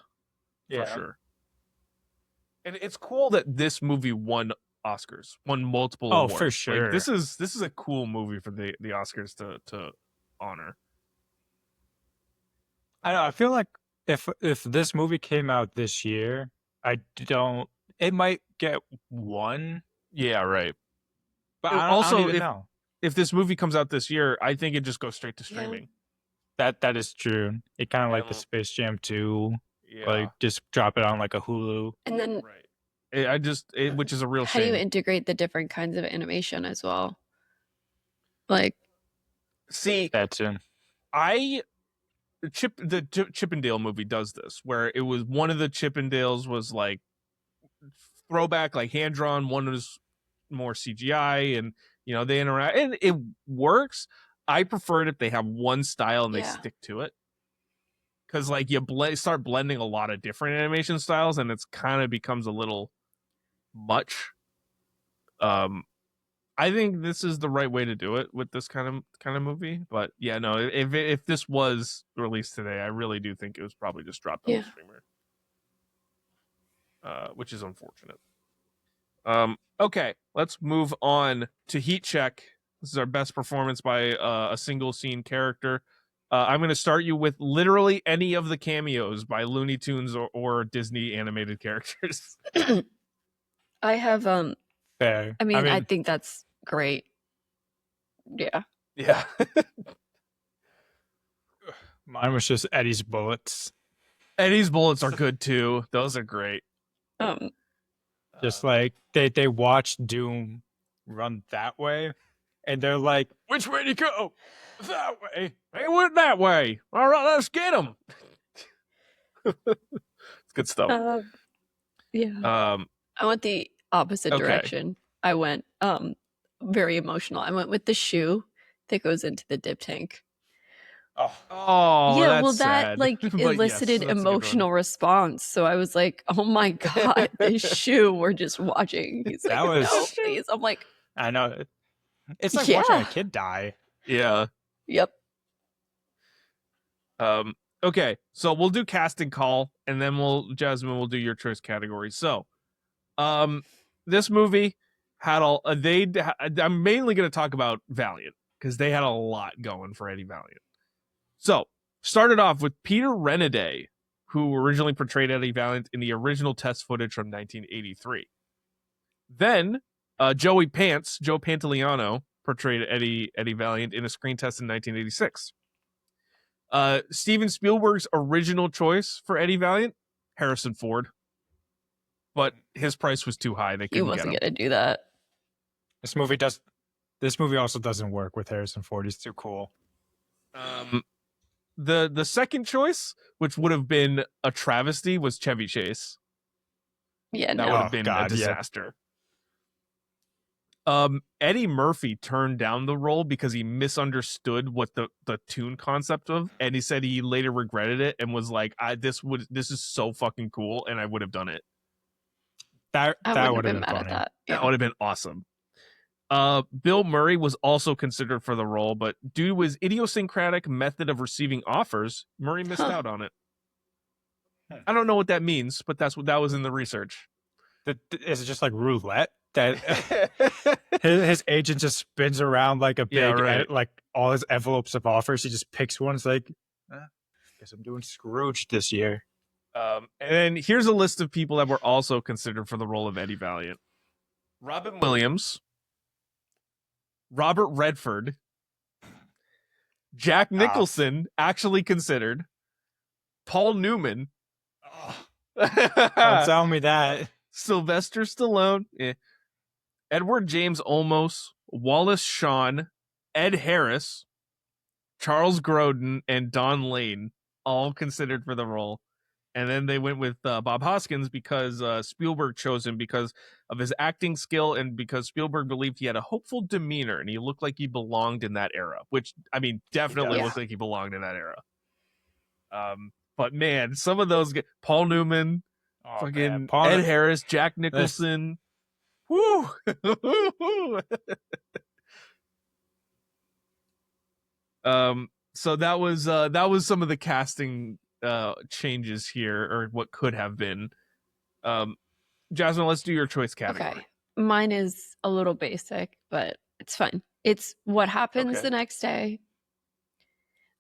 for sure. And it's cool that this movie won multiple awards. For sure. Like, this is a cool movie for the Oscars to honor. I know. I feel like if this movie came out this year, it might get one. Yeah, right. But also, I don't even know. If this movie comes out this year, I think it just goes straight to streaming. That is true. It kind of like the Space Jam 2. Yeah. Like just drop it on like a Hulu. and then Which is a real how shame. do you integrate the different kinds of animation as well? Like, see, that's in. The Chippendale movie does this, where it was one of the Chippendales was like throwback, like hand drawn. One was more CGI, and they interact, and it works. I prefer it if they have one style and they stick to it, because like you start blending a lot of different animation styles, and it's kind of becomes a little much. I think this is the right way to do it with this kind of movie. But yeah, no, if this was released today, I really do think it was probably just dropped on the streamer, which is unfortunate. Okay, let's move on to Heat Check. This is our best performance by a single scene character. I'm going to start you with literally any of the cameos by Looney Tunes or Disney animated characters. I have Fair. I mean, I think that's great. Yeah. Yeah. Mine was just Eddie's bullets. Eddie's bullets are good too. Those are great. Just like they watch Doom run that way, and they're like, "Which way to go? That way. They went that way. All right, let's get them." It's good stuff. Yeah. I went the opposite direction. I went very emotional. I went with the shoe that goes into the dip tank. Oh, yeah. That's well, that sad. like But elicited yes, that's a good emotional response. So I was like, "Oh my god, this shoe we're just watching." He's like, That was- "No, please." I'm like, I know. It's like watching a kid die. Yeah. "Yep." Okay, so we'll do casting call, and then Jasmine will do your choice category. So, this movie had I'm mainly going to talk about Valiant because they had a lot going for Eddie Valiant. So, started off with Peter Renaday, who originally portrayed Eddie Valiant in the original test footage from 1983. Then, Joe Pantoliano portrayed Eddie Valiant in a screen test in 1986. Steven Spielberg's original choice for Eddie Valiant, Harrison Ford, but his price was too high. They couldn't He wasn't get him. gonna do that. This movie also doesn't work with Harrison Ford. He's too cool. The second choice, which would have been a travesty, was Chevy Chase. Yeah, That no. would have been a disaster. Eddie Murphy turned down the role because he misunderstood what the tune concept of, and he said he later regretted it and was like, this is so fucking cool, and I would have done it. That I would wouldn't have have been mad been at funny. that. That would have been awesome. Bill Murray was also considered for the role, but due to his idiosyncratic method of receiving offers, Murray missed out on it. I don't know what that means, but that was in the research. Is it just like roulette? That his agent just spins around like a big, Yeah, right. like all his envelopes of offers. He just picks one. It's like, guess I'm doing Scrooge this year. And then here's a list of people that were also considered for the role of Eddie Valiant: Robin Williams, Robert Redford, Jack Nicholson, actually considered, Paul Newman, Don't tell me that. Sylvester Stallone, Edward James Olmos, Wallace Shawn, Ed Harris, Charles Grodin, and Don Lane, all considered for the role. And then they went with Bob Hoskins because Spielberg chose him because of his acting skill and because Spielberg believed he had a hopeful demeanor and he looked like he belonged in that era, which, I mean, definitely looked like he belonged in that era. But man, some of those, Paul Newman, fucking Ed Harris, Jack Nicholson. Woo! So that was some of the casting changes here, or what could have been. Jasmine, let's do your choice category. Okay. Mine is a little basic, but it's fine. It's what happens the next day.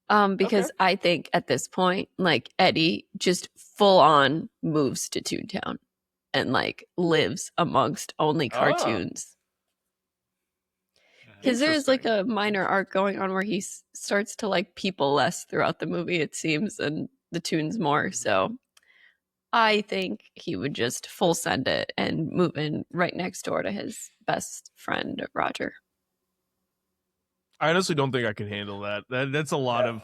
Because I think at this point, like, Eddie just full on moves to Toontown and like lives amongst only cartoons. Because there's like a minor arc going on where he starts to like people less throughout the movie, it seems, and the tunes more. So I think he would just full send it and move in right next door to his best friend, Roger. I honestly don't think I could handle that. That's a lot of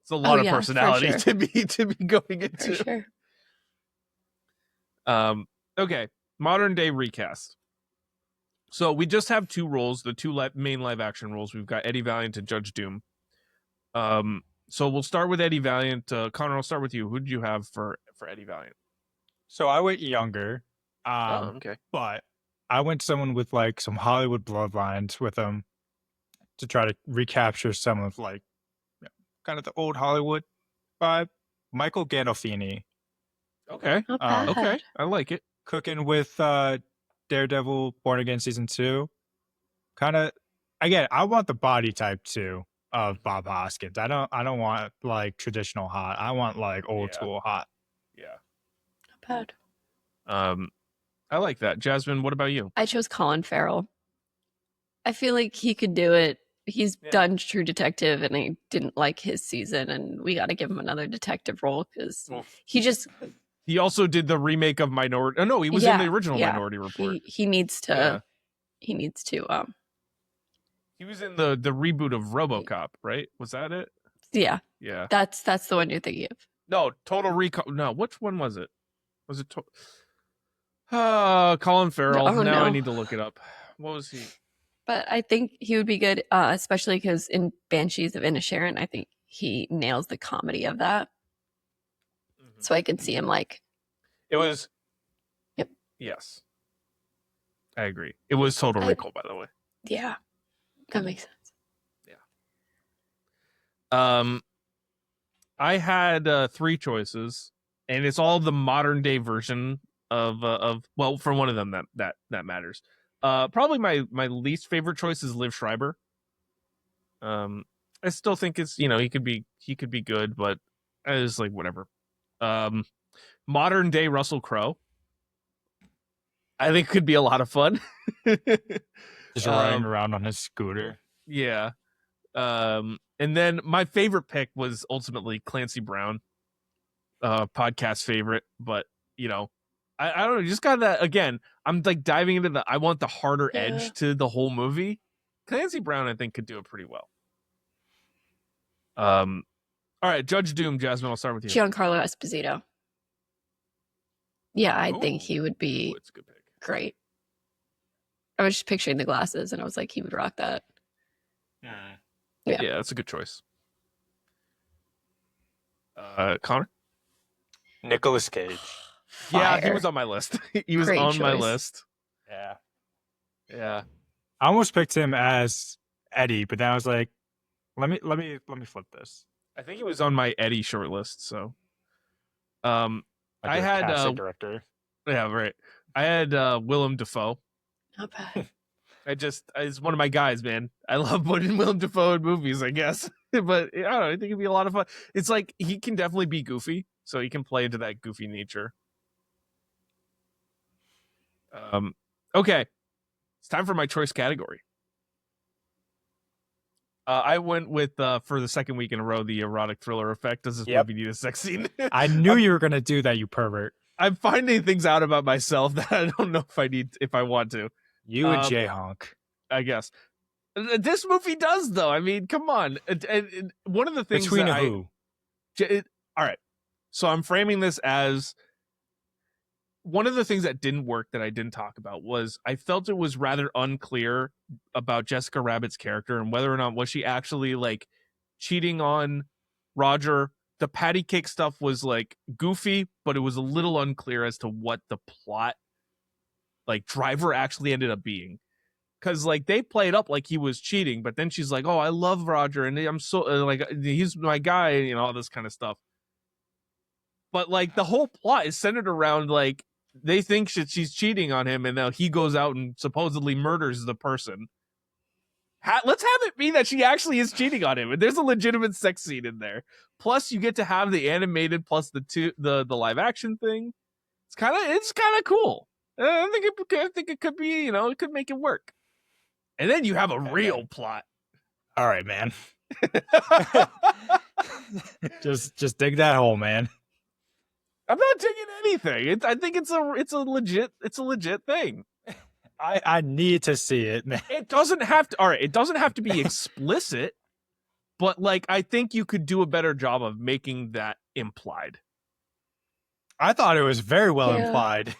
personality sure. to be going into. For sure. Okay, modern day recast. So we just have two roles, the two main live action roles. We've got Eddie Valiant and Judge Doom. So we'll start with Eddie Valiant. Connor, I'll start with you. Who did you have for Eddie Valiant? So I went younger. Okay. But I went someone with like some Hollywood bloodlines with him to try to recapture some of like kind of the old Hollywood vibe. Michael Gandolfini. Okay. Not bad. Okay. I like it. Cooking with Daredevil Born Again Season 2. Kind of, again, I want the body type too of Bob Hoskins. I don't want like traditional hot. I want like old school hot. Yeah. Not bad. I like that. Jasmine, what about you? I chose Colin Farrell. I feel like he could do it. He's done True Detective, and I didn't like his season, and we got to give him another detective role because he also did the remake of Minority. Oh no, he was in the original Minority Report. He needs to. He needs to. He was in the reboot of RoboCop, right? Was that it? Yeah. Yeah. That's the one you're thinking of. No, Total Recall. No, which one was it? Was it? Colin Farrell. Oh, now no. I need to look it up. What was he? But I think he would be good, especially because in Banshees of Inisherin, I think he nails the comedy of that. Mm-hmm. So I could see him like. It was. Yep. Yes. I agree. It was Total Recall, by the way. Yeah, that makes sense. Yeah. I had 3 choices, and it's all the modern day version of well, for one of them that matters. Probably my least favorite choice is Liv Schreiber. I still think it's, he could be good, but it's like whatever. Modern day Russell Crowe, I think could be a lot of fun. Just riding around on his scooter. Yeah. And then my favorite pick was ultimately Clancy Brown, podcast favorite, but I don't know, just got that again. I'm like diving into I want the harder edge to the whole movie. Clancy Brown, I think, could do it pretty well. All right, Judge Doom, Jasmine, I'll start with you. Giancarlo Esposito. Yeah, I think he would be it's a good pick. Great. I was just picturing the glasses, and I was like, he would rock that. Yeah, that's a good choice. Connor? Nicolas Cage. Yeah, he was on my list. He was Great on my choice. list. Yeah. I almost picked him as Eddie, but then I was like, let me flip this. I think he was on my Eddie short list. So, I Like a had director. Yeah, right. I had Willem Dafoe. Not bad. It's one of my guys, man. I love putting Willem Dafoe in movies, I guess. But I don't know, I think it'd be a lot of fun. It's like he can definitely be goofy, so he can play into that goofy nature. Okay. It's time for my choice category. I went with for the second week in a row the erotic thriller effect. Does this movie need a sex scene? I knew you were gonna do that, you pervert. I'm finding things out about myself that I don't know if I want to. You and J-Honk. I guess. This movie does, though. I mean, come on. And one of the things Between that who? All right. So I'm framing this as one of the things that didn't work that I didn't talk about was I felt it was rather unclear about Jessica Rabbit's character and whether or not was she actually like cheating on Roger. The patty cake stuff was like goofy, but it was a little unclear as to what the plot like driver actually ended up being. Cause like they played up like he was cheating, but then she's like, "Oh, I love Roger, and I'm so like he's my guy," and all this kind of stuff. But like the whole plot is centered around like they think she's cheating on him, and now he goes out and supposedly murders the person. Let's have it be that she actually is cheating on him, and there's a legitimate sex scene in there. Plus, you get to have the animated plus the live action thing. It's kind of cool. I think it could be, it could make it work. And then you have a real plot. All right, man. just dig that hole, man. I'm not digging anything. I think it's a legit thing. I need to see it, man. It doesn't have to. All right, it doesn't have to be explicit, but like I think you could do a better job of making that implied. I thought it was very well implied.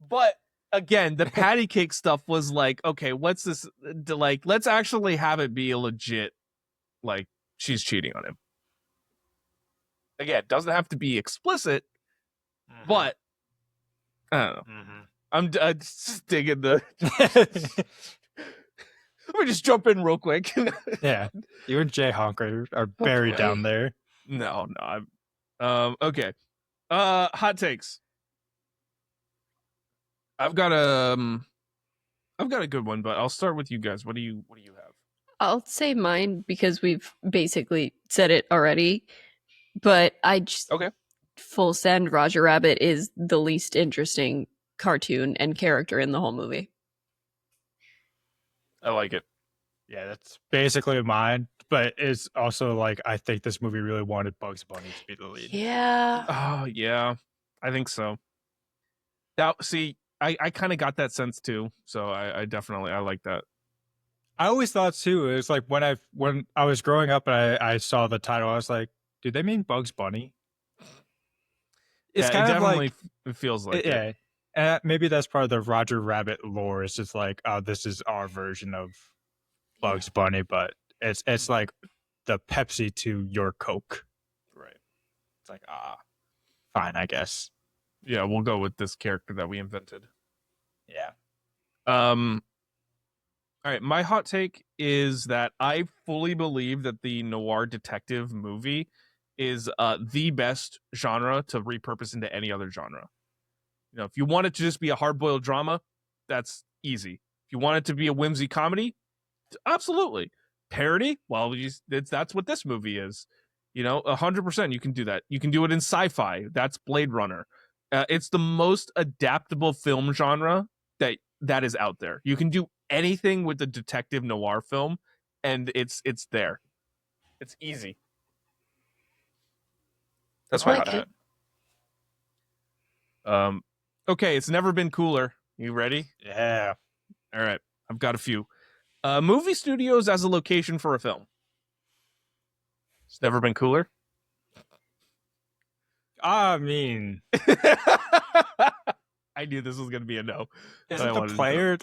But again, the patty cake stuff was like, okay, what's this? Like, let's actually have it be a legit, like she's cheating on him. Again, it doesn't have to be explicit, but I don't know. I'm just digging the. Let me just jump in real quick. Yeah, you and J-Honk are buried down there. No, I'm okay. Hot takes. I've got a good one, but I'll start with you guys. What do you have? I'll say mine because we've basically said it already. But I just full send Roger Rabbit is the least interesting cartoon and character in the whole movie. I like it. Yeah, that's basically mine. But it's also like I think this movie really wanted Bugs Bunny to be the lead. Yeah. Oh yeah, I think so. I kind of got that sense too. So I definitely like that. I always thought too. It was like when I was growing up and I saw the title, I was like, "Do they mean Bugs Bunny?" It's kind of like it feels like yeah. it. And maybe that's part of the Roger Rabbit lore. It's just like, oh, this is our version of Bugs Bunny, but it's like the Pepsi to your Coke. Right. It's like, fine, I guess. Yeah, we'll go with this character that we invented. Yeah. All right, my hot take is that I fully believe that the noir detective movie is the best genre to repurpose into any other genre. If you want it to just be a hard-boiled drama, that's easy. If you want it to be a whimsy comedy, absolutely. Parody, well, that's what this movie is. 100% you can do that. You can do it in sci-fi. That's Blade Runner. It's the most adaptable film genre that is out there. You can do anything with the detective noir film, and it's there. It's easy. That's my hot take. Okay, it's never been cooler. You ready? Yeah. All right, I've got a few. Movie studios as a location for a film. It's never been cooler. I mean, I knew this was going to be a no. Isn't the player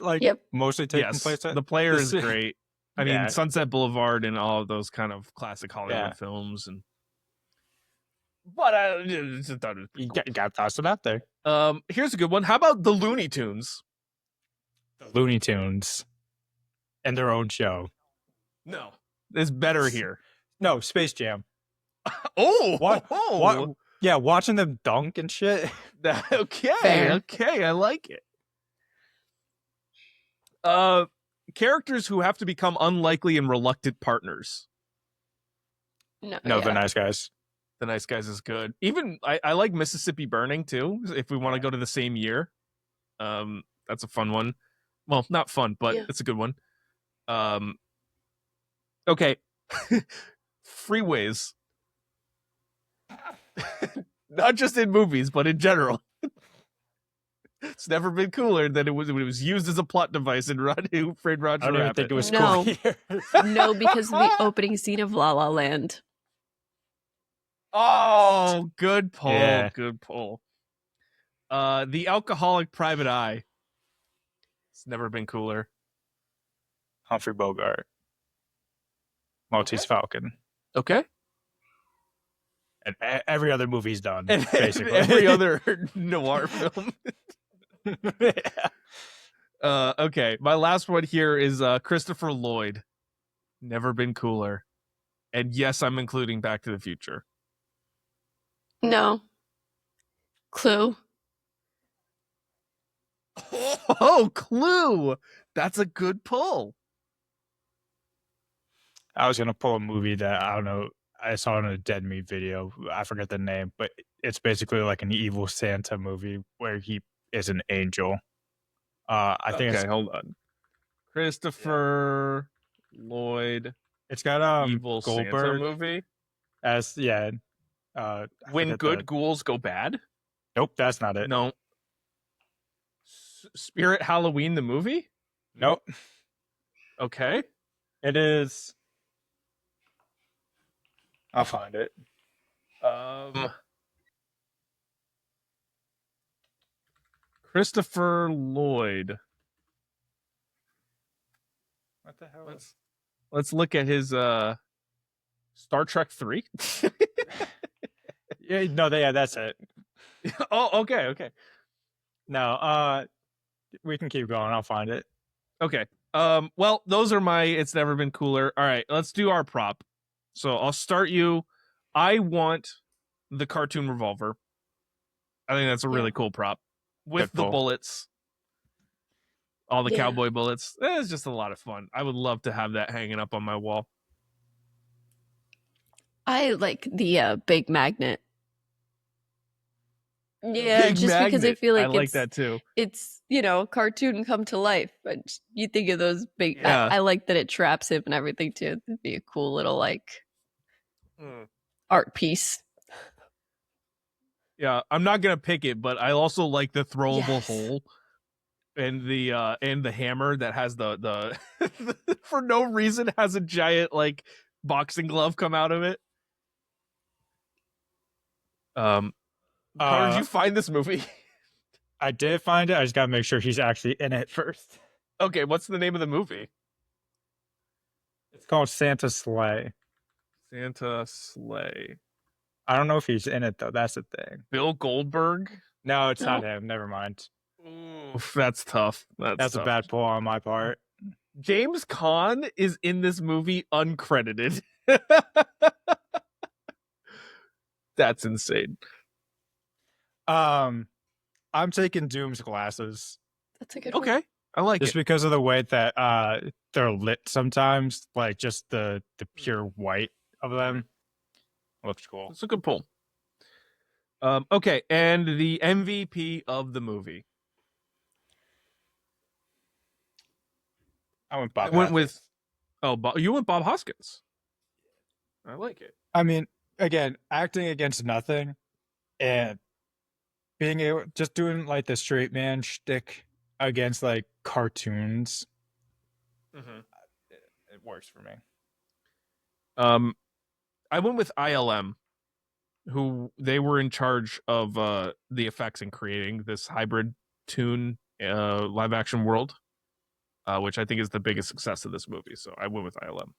mostly taking place at? The player is great. I mean, Yeah. Sunset Boulevard and all of those kind of classic Hollywood films, but I just thought it was cool. You got to toss it out there. Here's a good one. How about the Looney Tunes? The Looney Tunes and their own show. No, it's better here. No, Space Jam. Oh, what? Yeah, watching them dunk and shit. Okay, Fair. okay, I like it. characters who have to become unlikely and reluctant partners. No, yeah. The Nice Guys. The Nice Guys is good. Even I like Mississippi Burning too. If we want to go to the same year, that's a fun one. Well, not fun, but Yeah. it's a good one. Okay, Freeways. Not just in movies, but in general. It's never been cooler than it was used as a plot device in Who Framed Roger I don't even Rabbit. think it was No. cool here. No, because of the opening scene of La La Land. Oh, good pull. Yeah. Good pull. The Alcoholic Private Eye. It's never been cooler. Humphrey Bogart. Maltese Falcon. Okay. And every other movie's done, And basically. every other noir film. Okay. My last one here is Christopher Lloyd. Never been cooler. And yes, I'm including Back to the Future. No. Clue. Oh, Clue. That's a good pull. I was gonna pull a movie that I don't know. I saw in a Dead Meat video. I forget the name, but it's basically like an evil Santa movie where he is an angel. I think hold on. Christopher Lloyd it's got evil Santa Goldberg movie. as I When forget good the- ghouls go bad? Nope, that's not it. No. Spirit Halloween the movie? Nope, Okay. it is. I'll find it. Christopher Lloyd. What the hell? Let's look at his Star Trek 3. Yeah, no, that's it. Oh, okay. No, we can keep going. I'll find it. Okay. Well, those are my It's Never Been Cooler. All right, let's do our prop. So I'll start you. I want the cartoon revolver. I think that's a really cool prop. With Good the pull. bullets. All the Yeah. cowboy bullets. It's just a lot of fun. I would love to have that hanging up on my wall. I like the big magnet. Yeah, Big just because I magnet. feel like I like it's that too. it's cartoon come to life. But you think of those big. Yeah. I like that it traps him and everything too. It'd be a cool little Mm. art piece. Yeah, I'm not gonna pick it, but I also like the throwable Yes. hole and the hammer that has the for no reason has a giant like boxing glove come out of it. How did you find this movie? I did find it. I just gotta make sure he's actually in it first. Okay, what's the name of the movie? It's called Santa Sleigh. Santa Sleigh. I don't know if he's in it though. That's the thing. Bill Goldberg. No, it's not him. Never mind. Oof, that's tough. That's a tough. bad pull on my part. James Caan is in this movie uncredited. That's insane. I'm taking Doom's glasses That's a good one. Okay, I like just it. because of the way that they're lit sometimes, like just the pure white of them looks cool. That's a good pull. Okay, and the MVP of the movie. I went Bob. I went Hoskins. with you went Bob Hoskins. I like it. I mean, again, acting against nothing, and being able just doing like the straight man shtick against like cartoons. It works for me. I went with ILM, who they were in charge of the effects in creating this hybrid toon live action world, which I think is the biggest success of this movie. So I went with ILM.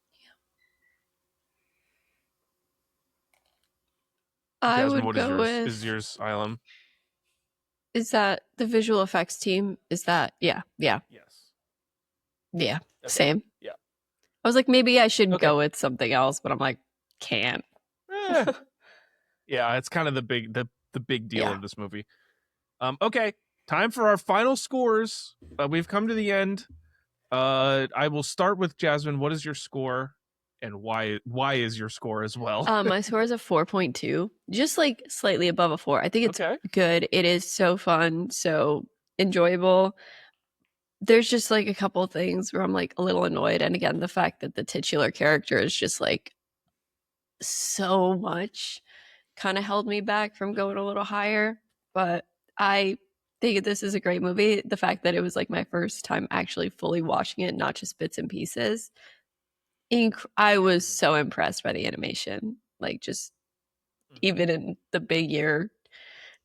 I Jasmine, would what is go yours? with. Is yours ILM? Is that the visual effects team? Is that yeah. Yes. Okay. Same. Yeah. I was like, maybe I should Okay. go with something else, but I'm like, can't. Yeah, it's kind of the big deal Yeah. of this movie. Okay, time for our final scores. We've come to the end. I will start with Jasmine. What is your score, and why is your score as well? My score is a 4.2, just like slightly above a 4. I think it's good. It is so fun, so enjoyable. There's just like a couple things where I'm like a little annoyed, and again, the fact that the titular character is just like so much kind of held me back from going a little higher. But I think this is a great movie. The fact that it was like my first time actually fully watching it, not just bits and pieces. I was so impressed by the animation. Like, just even in the big year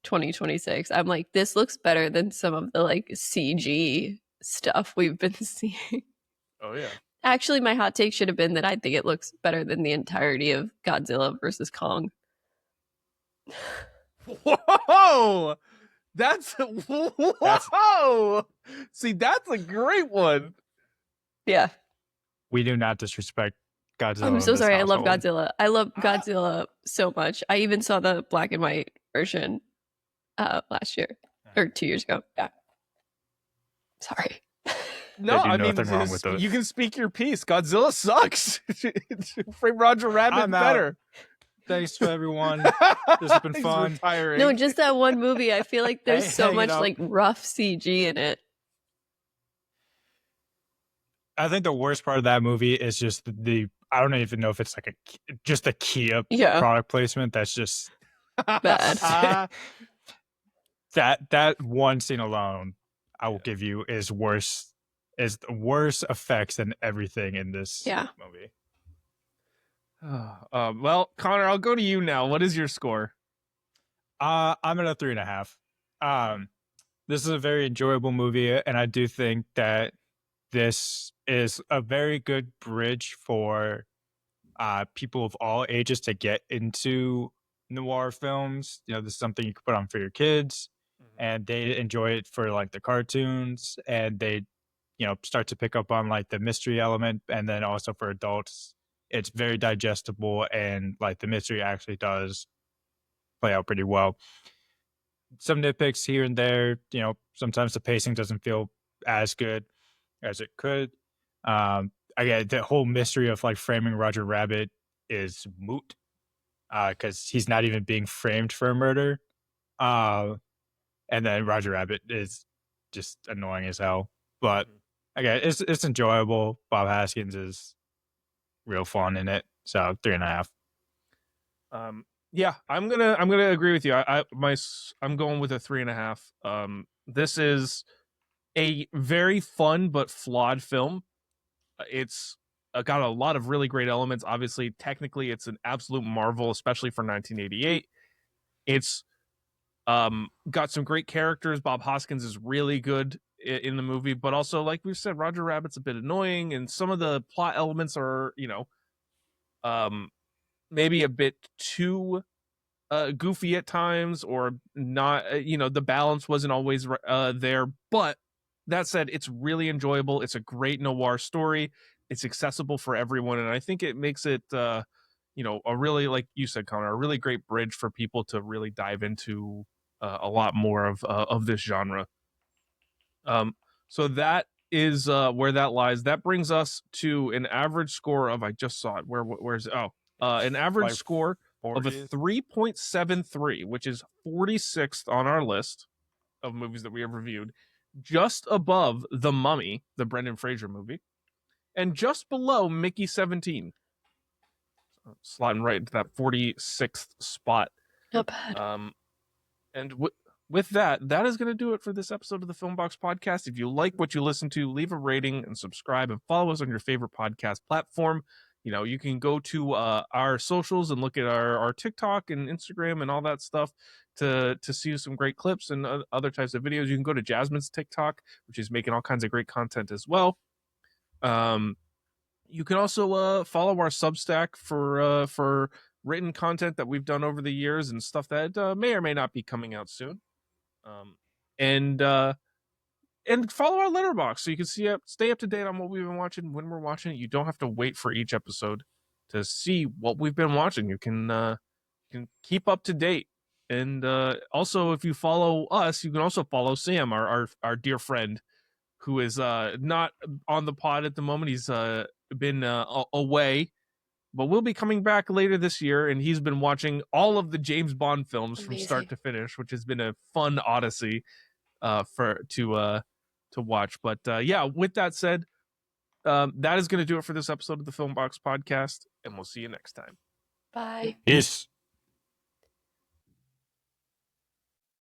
2026, I'm like, this looks better than some of the like CG stuff we've been seeing. Oh yeah. Actually, my hot take should have been that I think it looks better than the entirety of Godzilla versus Kong. Whoa! That's whoa! See, that's a great one. Yeah. We do not disrespect Godzilla. I'm so sorry. Household. I love Godzilla. I love Godzilla so much. I even saw the black and white version last year or 2 years ago. Yeah. Sorry. No, I mean, wrong with those. You can speak your piece. Godzilla sucks. Frame Roger Rabbit better. Thanks to everyone. This has been fun. Retiring. No, just that one movie. I feel like there's so much like rough CG in it. I think the worst part of that movie is just I don't even know if it's like just a Kia product placement. That's just bad. that one scene alone, I will give you, is worse effects than everything in this movie. Well, Connor, I'll go to you now. What is your score? I'm at a 3.5. This is a very enjoyable movie, and I do think that this is a very good bridge for people of all ages to get into noir films. You know, this is something you can put on for your kids, and they enjoy it for like the cartoons, and they, start to pick up on like the mystery element, and then also for adults, it's very digestible, and like the mystery actually does play out pretty well. Some nitpicks here and there, sometimes the pacing doesn't feel as good as it could. Again, the whole mystery of like framing Roger Rabbit is moot because he's not even being framed for a murder. And then Roger Rabbit is just annoying as hell. But again, it's enjoyable. Bob Hoskins is real fun in it. So 3.5. Yeah, I'm gonna agree with you. I'm going with a 3.5. This is a very fun but flawed film. It's got a lot of really great elements. Obviously, technically, it's an absolute marvel, especially for 1988. It's got some great characters. Bob Hoskins is really good in the movie, but also, like we've said, Roger Rabbit's a bit annoying, and some of the plot elements are, maybe a bit too goofy at times, or not. The balance wasn't always there. But that said, it's really enjoyable. It's a great noir story. It's accessible for everyone, and I think it makes it, a really, like you said, Connor, a really great bridge for people to really dive into a lot more of this genre. So that is where that lies. That brings us to an average score of, I just saw it. Where's it? An average score of a 3.73, which is 46th on our list of movies that we have reviewed, just above The Mummy, the Brendan Fraser movie, and just below Mickey 17. Slotting right into that 46th spot. Not bad. And with that is going to do it for this episode of the Filmbox Podcast. If you like what you listen to, leave a rating and subscribe, and follow us on your favorite podcast platform. You can go to our socials and look at our TikTok and Instagram and all that stuff to see some great clips and other types of videos. You can go to Jasmine's TikTok, which is making all kinds of great content as well. You can also follow our Substack for written content that we've done over the years and stuff that may or may not be coming out soon. And follow our Letterboxd so you can stay up to date on what we've been watching when we're watching it. You don't have to wait for each episode to see what we've been watching. You can keep up to date. And also, if you follow us, you can also follow Sam, our dear friend, who is not on the pod at the moment. He's been away, but will be coming back later this year, and he's been watching all of the James Bond films from start to finish, which has been a fun odyssey to watch. But yeah, with that said, that is going to do it for this episode of the Film Box Podcast, and we'll see you next time. Bye. Peace.